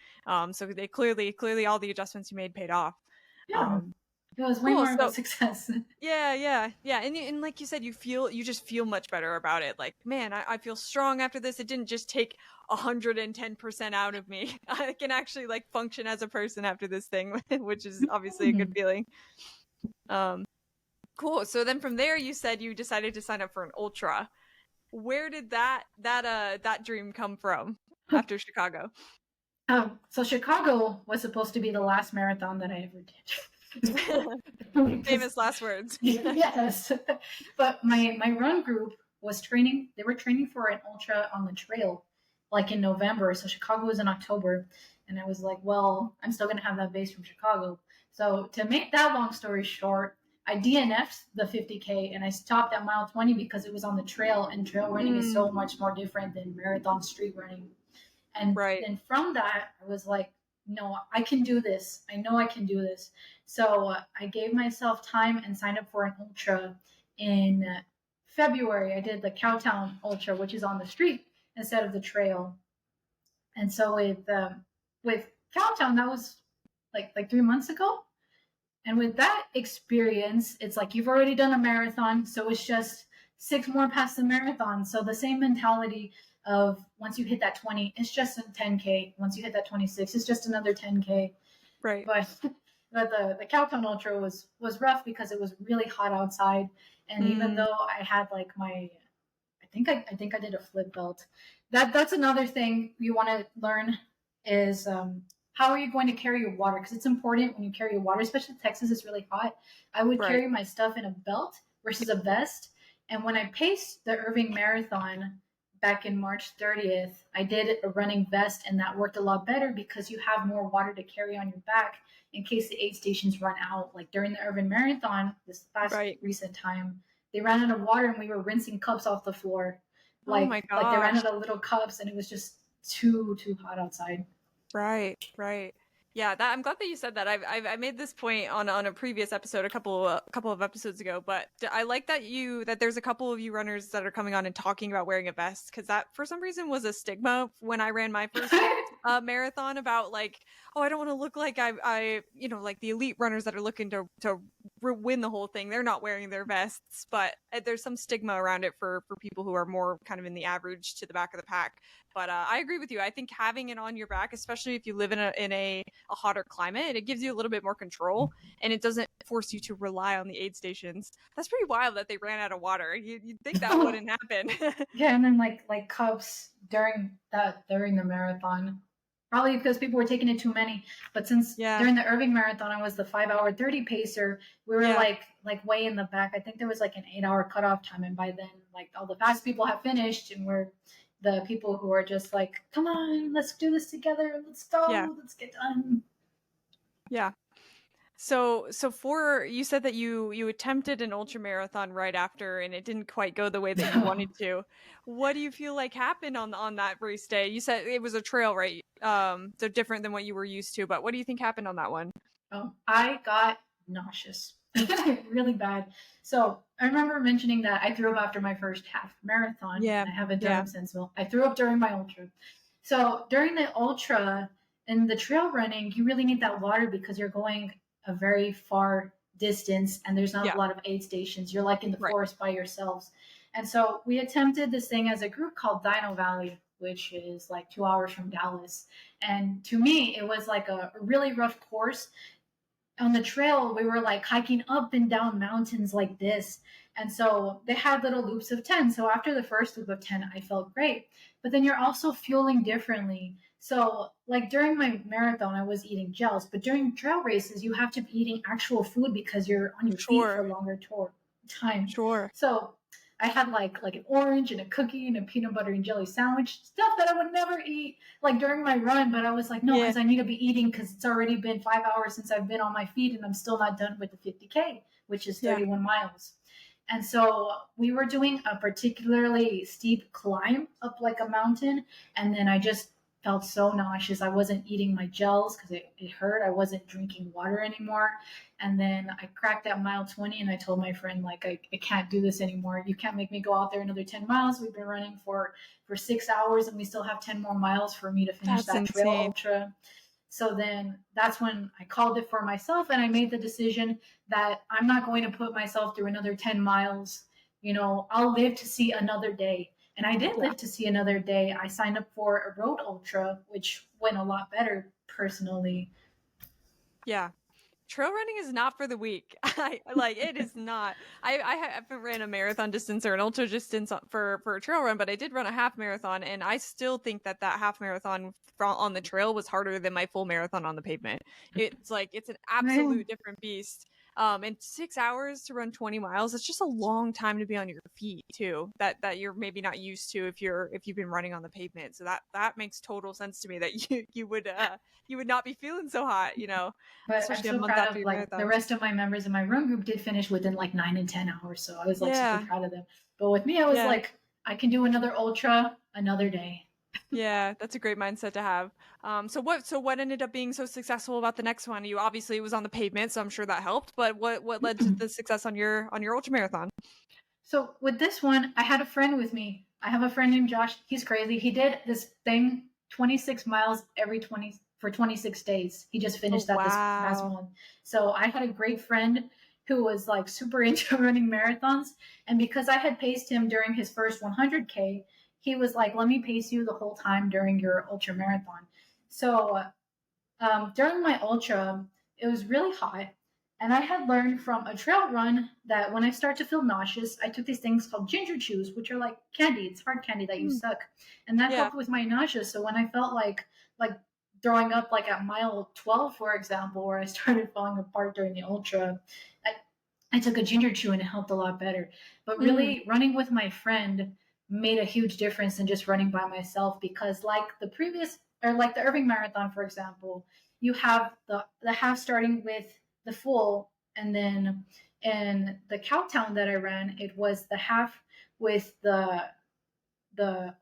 So they clearly all the adjustments you made paid off. Yeah, Um, it was way cool. more of a So success. yeah, and like you said, you just feel much better about it. Like, man, I feel strong after this. It didn't just take 110% out of me. I can actually like function as a person after this thing, which is obviously a good feeling. Um, Cool. So then from there, you said you decided to sign up for an ultra. Where did that dream come from after Chicago? So Chicago was supposed to be the last marathon that I ever did. Because Famous last words. yes, but my run group was training. They were training for an ultra on the trail, like in November. So Chicago was in October, and I was like, well, I'm still gonna have that base from Chicago. So to make that long story short, I DNF'd the 50K and I stopped at mile 20 because it was on the trail, and trail running is Mm, so much more different than marathon street running. And right. then from that, I was like, no, I can do this. I know I can do this. So I gave myself time and signed up for an ultra in February. I did the Cowtown Ultra, which is on the street instead of the trail. And so with Cowtown, that was like 3 months ago. And with that experience, it's like you've already done a marathon, so it's just six more past the marathon. So the same mentality of once you hit that 20, it's just a 10K. Once you hit that 26, it's just another 10K. Right. But the Cowtown Ultra was rough because it was really hot outside, and even Mm, though I had like my I think I did a flip belt. That's another thing you want to learn is how are you going to carry your water? Because it's important when you carry your water, especially Texas is really hot. I would right. carry my stuff in a belt versus a vest. And when I paced the Irving Marathon back in March 30th, I did a running vest, and that worked a lot better because you have more water to carry on your back in case the aid stations run out. Like during the Irving Marathon, this past Right. recent time, they ran out of water and we were rinsing cups off the floor. Oh my Like they ran gosh. out of little cups and it was just too hot outside. Right, right. Yeah, that I'm glad that you said that. I made this point on a previous episode a couple of episodes ago, but I like that there's a couple of you runners that are coming on and talking about wearing a vest, because that for some reason was a stigma when I ran my first marathon, about like, oh, I don't want to look like I like the elite runners that are looking to win the whole thing. They're not wearing their vests, but there's some stigma around it for people who are more kind of in the average to the back of the pack. But I agree with you. I think having it on your back, especially if you live in a hotter climate, it gives you a little bit more control, and it doesn't force you to rely on the aid stations. That's pretty wild that they ran out of water. You'd think that wouldn't happen. Yeah, and then like cups during the marathon. Probably because people were taking it too many. But since Yeah, during the Irving Marathon I was the 5 hour 30 pacer, we were yeah, like way in the back. I think there was like an 8 hour cutoff time, and by then like all the fast people have finished, and we're the people who are just like, come on, let's do this together, let's yeah, go, let's get done. yeah. So for you said that you attempted an ultra marathon right after, and it didn't quite go the way that you wanted to. What do you feel like happened on that race day? You said it was a trail, right? So different than what you were used to, but what do you think happened on that one? Oh, I got nauseous really bad. So I remember mentioning that I threw up after my first half marathon, Yeah, and I haven't done yeah, it since. Well, I threw up during my ultra. So during the ultra and the trail running, you really need that water because you're going a very far distance and there's not yeah, a lot of aid stations. You're like in the right. forest by yourselves. And so we attempted this thing as a group called Dino Valley, which is like 2 hours from Dallas. And to me, it was like a really rough course. On the trail we were like hiking up and down mountains like this, and so they had little loops of 10. So after the first loop of 10 I felt great, but then you're also fueling differently. So like during my marathon I was eating gels, but during trail races you have to be eating actual food because you're on your feet for Sure, a longer time. sure. So I had like an orange and a cookie and a peanut butter and jelly sandwich, stuff that I would never eat like during my run, but I was like, no, Yeah, because I need to be eating because it's already been 5 hours since I've been on my feet and I'm still not done with the 50K, which is yeah. 31 miles. And so we were doing a particularly steep climb up like a mountain, and then I just felt so nauseous. I wasn't eating my gels because it hurt. I wasn't drinking water anymore. And then I cracked at mile 20 and I told my friend, like, I can't do this anymore. You can't make me go out there another 10 miles. We've been running for 6 hours and we still have 10 more miles for me to finish That's that trail insane. ultra. So then that's when I called it for myself and I made the decision that I'm not going to put myself through another 10 miles. I'll live to see another day. And I did Yeah. live to see another day. I signed up for a road ultra, which went a lot better personally. Yeah. Trail running is not for the weak. I like it is not. I haven't ran a marathon distance or an ultra distance for a trail run, but I did run a half marathon, and I still think that half marathon on the trail was harder than my full marathon on the pavement. It's like it's an absolute different beast. And 6 hours to run 20 miles, it's just a long time to be on your feet too. That you're maybe not used to if you've been running on the pavement. So that makes total sense to me that you would not be feeling so hot, But I'm especially a so month proud after of your like the marathon. rest of my members in my run group did finish within like 9 and 10 hours. So I was like super Yeah, proud of them. But with me, I was yeah, like, I can do another ultra another day. yeah. That's a great mindset to have. So what ended up being so successful about the next one? You obviously it was on the pavement, so I'm sure that helped. But what led to the success on your ultra marathon? So with this one, I had a friend with me. I have a friend named Josh. He's crazy. He did this thing 26 miles every 20 for 26 days. He just Oh finished that this past wow. month. So I had a great friend who was like super into running marathons. And because I had paced him during his first 100K, he was like, let me pace you the whole time during your ultra marathon. So during my ultra, it was really hot. And I had learned from a trail run that when I start to feel nauseous, I took these things called ginger chews, which are like candy. It's hard candy that you Mm, suck. And that yeah. helped with my nausea. So when I felt like throwing up like at mile 12, for example, where I started falling apart during the ultra, I took a ginger chew and it helped a lot better. But Mm, really running with my friend made a huge difference than just running by myself because like the previous or like the Irving Marathon, for example, you have the half starting with the full and then in the Cowtown that I ran, it was the half with the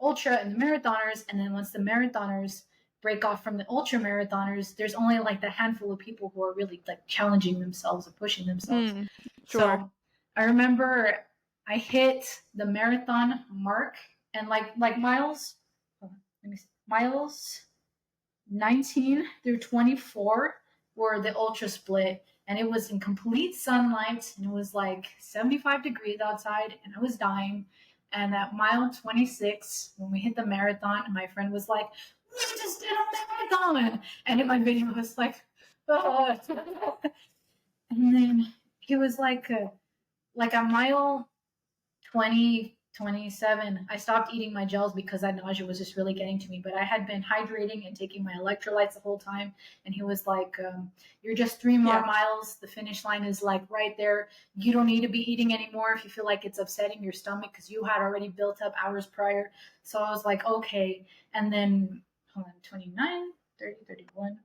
ultra and the marathoners, and then once the marathoners break off from the ultra marathoners, there's only like the handful of people who are really like challenging themselves and pushing themselves. mm, sure. So I remember I hit the marathon mark and like miles, let me see, miles 19 through 24 were the ultra split and it was in complete sunlight and it was like 75 degrees outside and I was dying. And at mile 26, when we hit the marathon, my friend was like, we just did a marathon. And in my video, I was like, oh. And then he was like a mile 20, 27, I stopped eating my gels because that nausea was just really getting to me. But I had been hydrating and taking my electrolytes the whole time. And he was like, you're just 3 more Yeah. miles. The finish line is like right there. You don't need to be eating anymore if you feel like it's upsetting your stomach because you had already built up hours prior. So I was like, okay. And then, hold on, 29, 30, 31,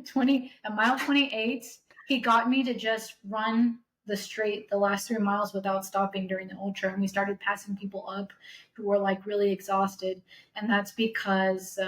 20, at mile 28, he got me to just run the last 3 miles without stopping during the ultra, and we started passing people up who were like really exhausted, and that's because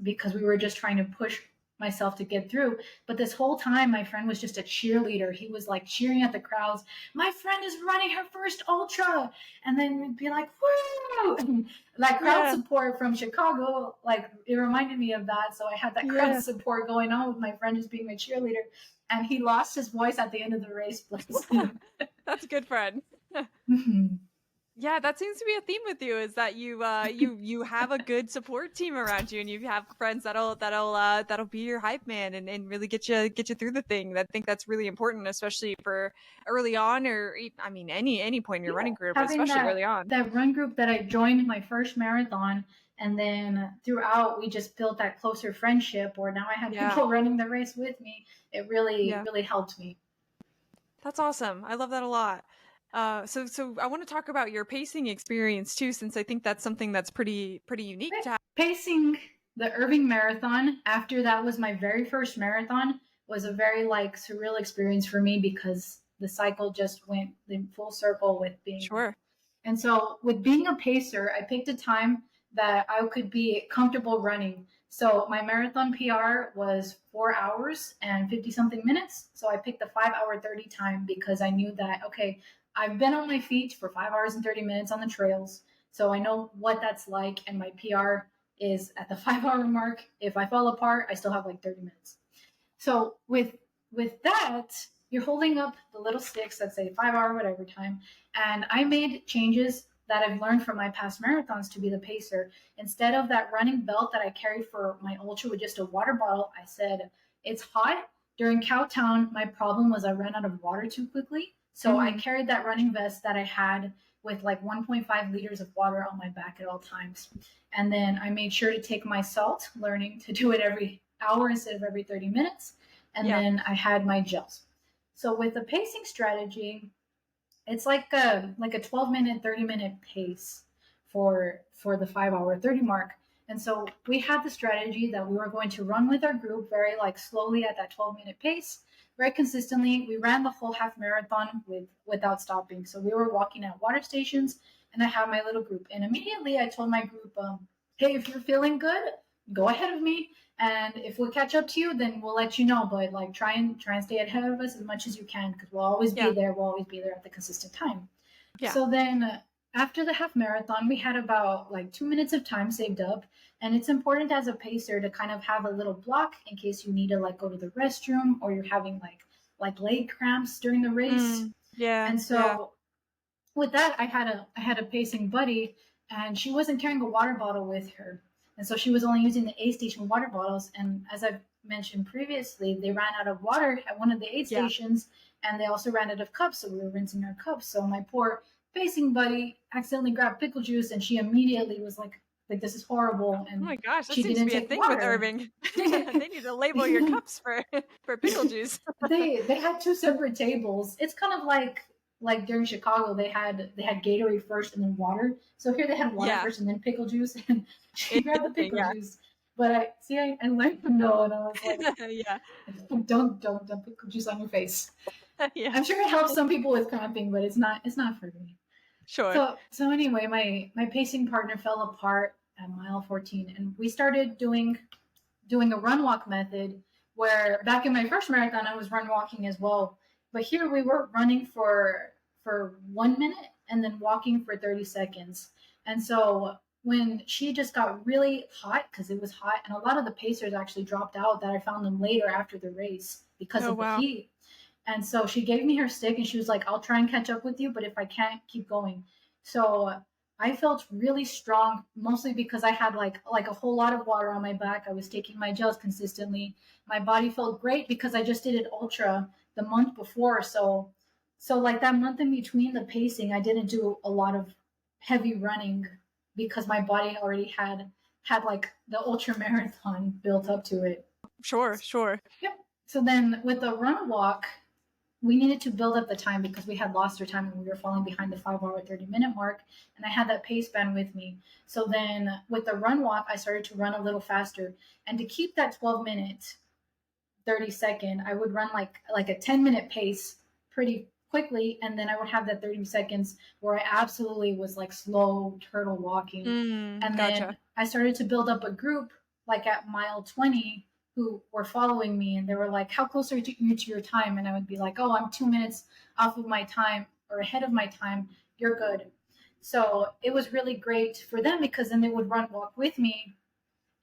we were just trying to push myself to get through. But this whole time, my friend was just a cheerleader. He was like cheering at the crowds. My friend is running her first ultra, and then we'd be like, "Woo!" Like crowd Yeah. support from Chicago, like it reminded me of that. So I had that crowd Yeah. support going on with my friend just being my cheerleader, and he lost his voice at the end of the race. That's a good friend. Yeah, that seems to be a theme with you is that you have a good support team around you and you have friends that'll be your hype man and really get you through the thing. I think that's really important, especially for early on or I mean any point in your Yeah, running career, but having especially that early on. that run group that I joined my first marathon, and then throughout we just built that closer friendship. Where now I had Yeah. people running the race with me. It really Yeah. really helped me. That's awesome. I love that a lot. So I want to talk about your pacing experience too, since I think that's something that's pretty unique to have. Pacing the Irving Marathon after that was my very first marathon was a very like surreal experience for me because the cycle just went in full circle with being Sure. and so with being a pacer, I picked a time that I could be comfortable running. So my marathon PR was 4 hours and 50 something minutes. So I picked the 5 hour 30 time because I knew that, okay, I've been on my feet for 5 hours and 30 minutes on the trails. So I know what that's like. And my PR is at the 5 hour mark. If I fall apart, I still have like 30 minutes. So with that, you're holding up the little sticks that say 5 hour whatever time. And I made changes that I've learned from my past marathons to be the pacer. Instead of that running belt that I carried for my ultra with just a water bottle, I said it's hot. During Cowtown, my problem was I ran out of water too quickly. So I Mm, carried that running vest that I had with like 1.5 liters of water on my back at all times. And then I made sure to take my salt, learning to do it every hour instead of every 30 minutes. And yeah. then I had my gels. So with the pacing strategy, it's like a 12-minute, 30-minute pace for the 5 hour 30 mark. And so we had the strategy that we were going to run with our group very like slowly at that 12-minute pace, very consistently. We ran the whole half marathon without stopping. So we were walking at water stations, and I had my little group. And immediately I told my group, hey, if you're feeling good, go ahead of me. And if we catch up to you, then we'll let you know. But like try and stay ahead of us as much as you can because we'll always be Yeah. there. We'll always be there at the consistent time. Yeah. So then after the half marathon, we had about like 2 minutes of time saved up. And it's important as a pacer to kind of have a little block in case you need to like go to the restroom or you're having like leg cramps during the race. Mm, yeah. And Yeah. so with that, I had a pacing buddy, and she wasn't carrying a water bottle with her, and so she was only using the aid station water bottles. And as I've mentioned previously, they ran out of water at one of the aid Yeah. stations, and they also ran out of cups, so we were rinsing our cups. So my poor pacing buddy accidentally grabbed pickle juice, and she immediately was like this is horrible, Oh and my gosh, that she seems to didn't be a take thing with water. Irving. They need to label your cups for for pickle juice. they had two separate tables. It's kind of like during Chicago they had Gatorade first and then water. So here they had water Yeah. first and then pickle juice, and she grabbed the Interesting. pickle Yeah. juice. But I learned to know, and I was like, Yeah. don't pickle juice on your face. Yeah. I'm sure it helps some people with cramping, but it's not for me. Sure. So anyway, my pacing partner fell apart at mile 14, and we started doing a run walk method where back in my first marathon I was run walking as well. But here we were running for 1 minute and then walking for 30 seconds. And so when she just got really hot because it was hot, and a lot of the pacers actually dropped out that I found them later after the race because Oh of the wow. heat. And so she gave me her stick and she was like, I'll try and catch up with you, but if I can't, keep going. So I felt really strong, mostly because I had like a whole lot of water on my back. I was taking my gels consistently. My body felt great because I just did an ultra the month before. So like that month in between the pacing, I didn't do a lot of heavy running because my body already had like the ultra marathon built up to it. Sure. Sure. Yep. So then with the run walk, we needed to build up the time because we had lost our time and we were falling behind the 5 hour 30-minute mark, and I had that pace band with me. So then with the run walk I started to run a little faster, and to keep that 12-minute 30-second I would run like a 10-minute pace pretty quickly, and then I would have that 30 seconds where I absolutely was like slow turtle walking. Mm, And then gotcha. I started to build up a group like at mile 20 who were following me, and they were like, how close are you to your time? And I would be like, oh, I'm 2 minutes off of my time or ahead of my time, you're good. So it was really great for them because then they would run walk with me.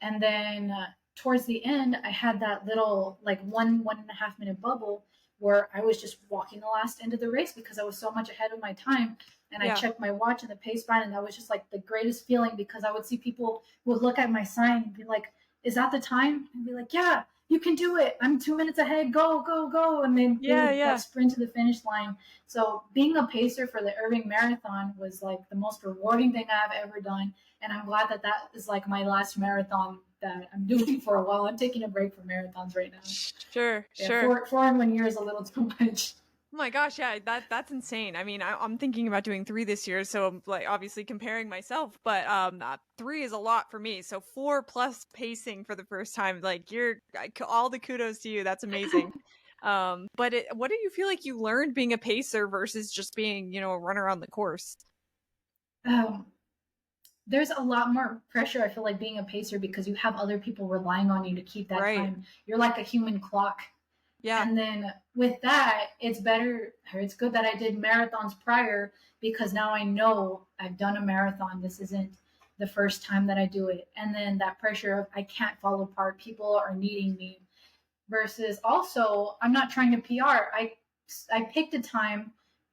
And then towards the end I had that little like 1.5 minute bubble where I was just walking the last end of the race because I was so much ahead of my time. And I Yeah. checked my watch and the pace band, and that was just like the greatest feeling because I would see people would look at my sign and be like, is that the time? And be like, yeah, you can do it, I'm 2 minutes ahead, go go go. And then they Yeah. would like Yeah. sprint to the finish line. So being a pacer for the Irving Marathon was like the most rewarding thing I've ever done, and I'm glad that that is like my last marathon that I'm doing for a while. I'm taking a break from marathons right now. Sure. Yeah, Sure. four in 1 year is a little too much. Oh my gosh, yeah, that's insane. I mean, I'm thinking about doing 3 this year, so I'm like obviously comparing myself, but 3 is a lot for me. So 4 plus pacing for the first time, like all the kudos to you. That's amazing. But what do you feel like you learned being a pacer versus just being, a runner on the course? Um, there's a lot more pressure, I feel like, being a pacer because you have other people relying on you to keep that Right. time. You're like a human clock. Yeah. And then with that, it's better, or it's good that I did marathons prior because now I know I've done a marathon. This isn't the first time that I do it. And then that pressure of I can't fall apart, people are needing me. Versus also, I'm not trying to PR. I picked a time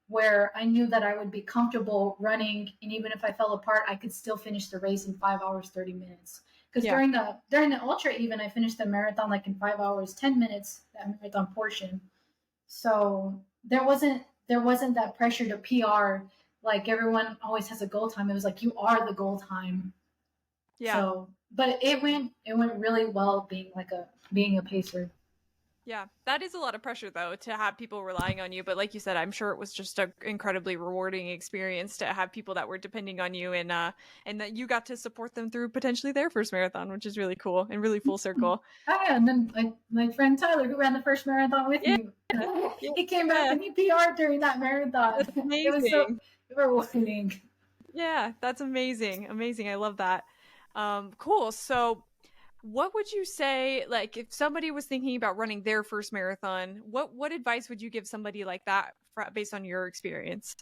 where I knew that I would be comfortable running, and even if I fell apart, I could still finish the race in 5 hours 30 minutes. Because Yeah. during the ultra, even I finished the marathon like in 5 hours 10 minutes, that marathon portion. So there wasn't that pressure to PR. Like everyone always has a goal time. It was like you are the goal time. Yeah. So, but it went really well being a pacer. Yeah, that is a lot of pressure though to have people relying on you. But like you said, I'm sure it was just an incredibly rewarding experience to have people that were depending on you and that you got to support them through potentially their first marathon, which is really cool and really full circle. Oh yeah, and then my friend Tyler, who ran the first marathon with Yeah, me, he came back yeah, and he PR'd during that marathon. that's It was so amazing. rewarding. Yeah, that's amazing. Amazing. I love that. Cool. So what would you say, like, if somebody was thinking about running their first marathon, what advice would you give somebody like that based on your experience?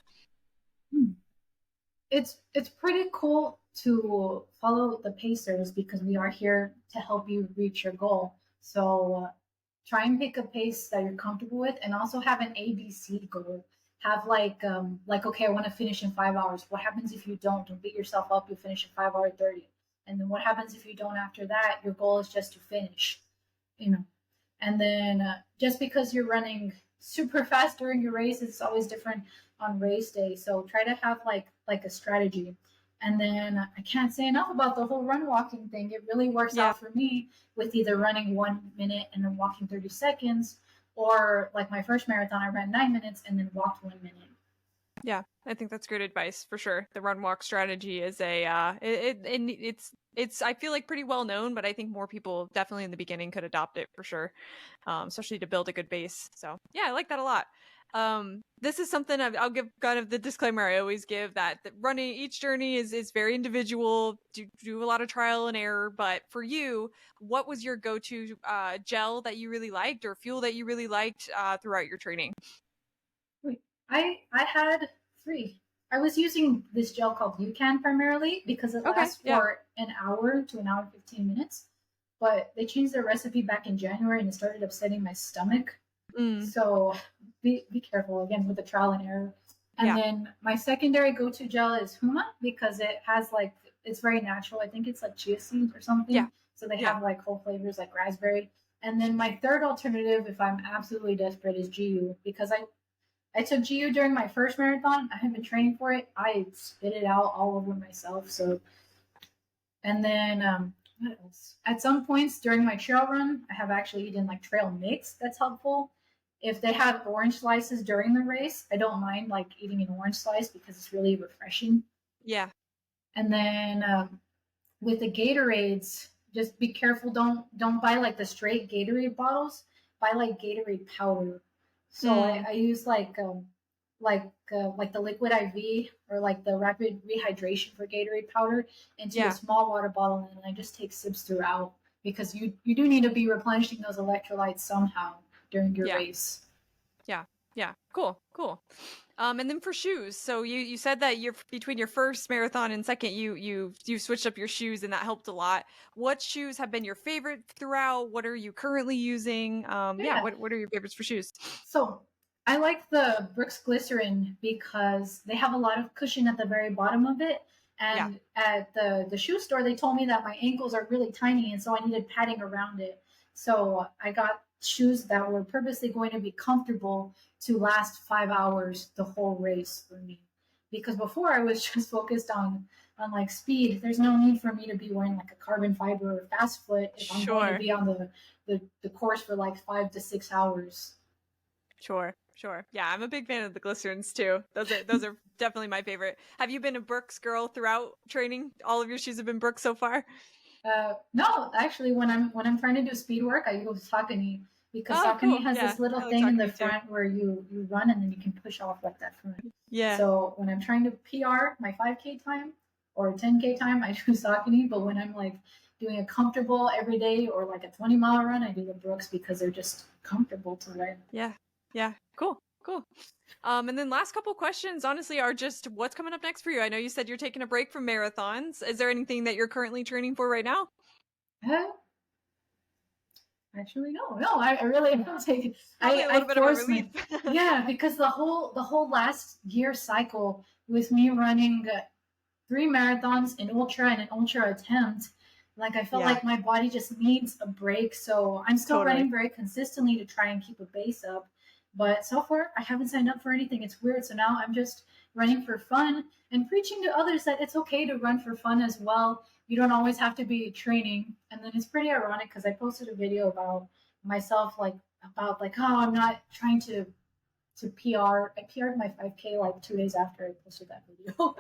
It's pretty cool to follow the pacers because we are here to help you reach your goal. So try and pick a pace that you're comfortable with, and also have an ABC goal. Have like okay, I want to finish in 5 hours. What happens if you don't? Don't beat yourself up. You finish in 5 hour 30, and then what happens if you don't after that? Your goal is just to finish. You know, and then just because you're running super fast during your race, it's always different on race day. So try to have like a strategy. And then I can't say enough about the whole run walking thing. It really works Yeah. out for me with either running 1 minute and then walking 30 seconds, or like my first marathon, I ran 9 minutes and then walked 1 minute. Yeah, I think that's great advice for sure. The run walk strategy is a it's I feel like pretty well known, but I think more people definitely in the beginning could adopt it for sure, especially to build a good base. So yeah, I like that a lot. This is something I'll give kind of the disclaimer I always give that running each journey is very individual. Do a lot of trial and error, but for you, what was your go to gel that you really liked or fuel that you really liked throughout your training? Wait, I had three. I was using this gel called UCAN primarily because it Okay, lasts yeah. for an hour to an hour and 15 minutes. But they changed their recipe back in January and it started upsetting my stomach. Mm, So be careful again with the trial and error. And yeah, then my secondary go to gel is Huma because it has like it's very natural. I think it's like chia seeds or yeah, something. So they yeah. have like whole flavors like raspberry. And then my third alternative, if I'm absolutely desperate, is GU because I took GU during my first marathon. I had been training for it. I spit it out all over myself. So, and then what else? At some points during my trail run, I have actually eaten like trail mix. That's helpful. If they have orange slices during the race, I don't mind like eating an orange slice because it's really refreshing. Yeah. And then with the Gatorades, just be careful. Don't buy like the straight Gatorade bottles. Buy like Gatorade powder. So Mm, I use like the liquid IV or like the rapid rehydration for Gatorade powder into a yeah. small water bottle, and I just take sips throughout because you do need to be replenishing those electrolytes somehow during your Yeah. race. Yeah. Yeah. Cool. Cool. And then for shoes, so you said that you're between your first marathon and second, you switched up your shoes and that helped a lot. What shoes have been your favorite throughout? What are you currently using? Yeah. Yeah. What are your favorites for shoes? So I like the Brooks Glycerin because they have a lot of cushion at the very bottom of it. Yeah. And at the shoe store, they told me that my ankles are really tiny, and so I needed padding around it. So I got shoes that were purposely going to be comfortable to last 5 hours the whole race for me. Because before I was just focused on like speed. There's no need for me to be wearing like a carbon fiber or fast foot if I'm going to Sure. be on the course for like 5 to 6 hours. Sure. Sure. Yeah, I'm a big fan of the glycerins too. Those are definitely my favorite. Have you been a Brooks girl throughout training? All of your shoes have been Brooks so far? No, actually, when I'm trying to do speed work, I use Saucony because Oh, Saucony cool. has Yeah. this little I like thing in the Saucony too. front where you run and then you can push off like that front. Yeah. So when I'm trying to PR my 5K time, or 10K time, I do Saucony. But when I'm like doing a comfortable every day or like a 20-mile run, I do the Brooks because they're just comfortable to ride. Yeah. Yeah. Cool. Cool. And then last couple questions, honestly, are just what's coming up next for you? I know you said you're taking a break from marathons. Is there anything that you're currently training for right now? Uh, Actually, no, I really don't take it. Probably a I little bit of a force relief. my, yeah, because the whole last year cycle with me running 3 marathons, an ultra, and an ultra attempt. Like I felt Yeah, like my body just needs a break. So I'm still totally. running very consistently to try and keep a base up. But so far, I haven't signed up for anything. It's weird. So now I'm just running for fun and preaching to others that it's okay to run for fun as well. You don't always have to be training. And then it's pretty ironic because I posted a video about myself, like about like, oh, I'm not trying to PR. I PR'd my 5K like 2 days after I posted that video.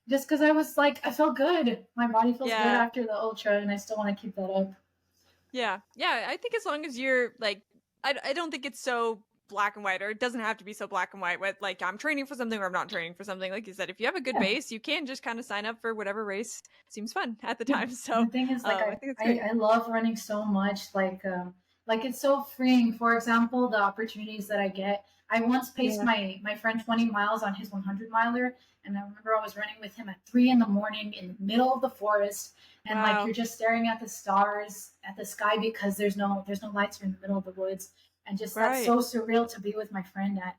Just because I was like, I felt good. My body feels good Yeah. after the ultra, and I still want to keep that up. Yeah. Yeah. I think as long as you're like, I don't think it's so black and white, or it doesn't have to be so black and white with like, I'm training for something or I'm not training for something. Like you said, if you have a good Yeah. base, you can just kind of sign up for whatever race seems fun at the Yeah. time. So And the thing is, like, I think it's great. I love running so much. Like it's so freeing. For example, the opportunities that I get. I once paced Yeah. my friend 20 miles on his 100 miler, and I remember I was running with him at 3 in the morning in the middle of the forest, and like Wow. you're just staring at the stars, at the sky because there's no lights. You're in the middle of the woods, and just that's Right. so surreal to be with my friend at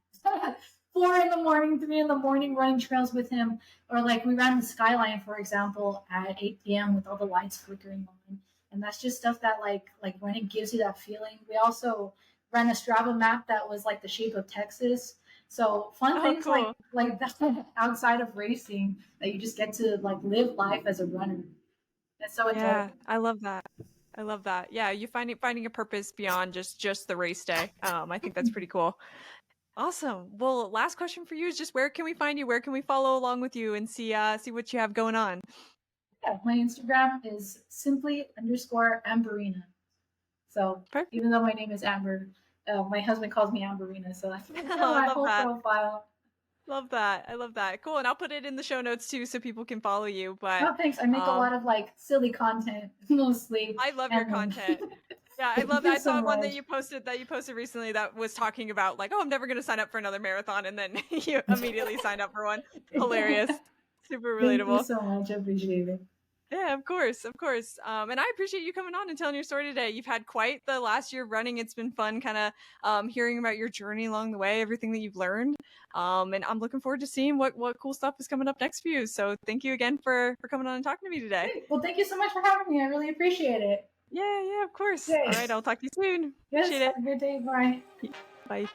4 in the morning, 3 in the morning, running trails with him. Or like we ran the skyline, for example, at 8 p.m. with all the lights flickering on, and that's just stuff that like when it gives you that feeling. We also ran a Strava map that was like the shape of Texas. So fun Oh, things cool. like that outside of racing that you just get to like live life as a runner. It's so Yeah. enjoyable. I love that. I love that. Yeah. You finding a purpose beyond just the race day. I think that's pretty cool. Awesome. Well, last question for you is just where can we find you? Where can we follow along with you and see what you have going on? Yeah, my Instagram is simply underscore Amberina. So Perfect. even though my name is Amber, my husband calls me Amberina. So that's Oh, I my love whole that. profile. Love that. I love that. Cool. And I'll put it in the show notes too so people can follow you. But Oh, thanks. I make a um lot of like silly content mostly, I love your and content. Yeah, I thank love you that. I so saw one much. that you posted recently that was talking about like, oh, I'm never gonna sign up for another marathon, and then you immediately signed up for one. Hilarious. Super Thank you relatable. so much. I appreciate it. Yeah, of course, of course. And I appreciate you coming on and telling your story today. You've had quite the last year running. It's been fun, kind of hearing about your journey along the way, everything that you've learned. And I'm looking forward to seeing what cool stuff is coming up next for you. So thank you again for coming on and talking to me today. Great. Well, thank you so much for having me. I really appreciate it. Yeah, yeah, of course. All Yay. right, I'll talk to you soon. Yes. Appreciate it. Have a good day. Bye. Bye.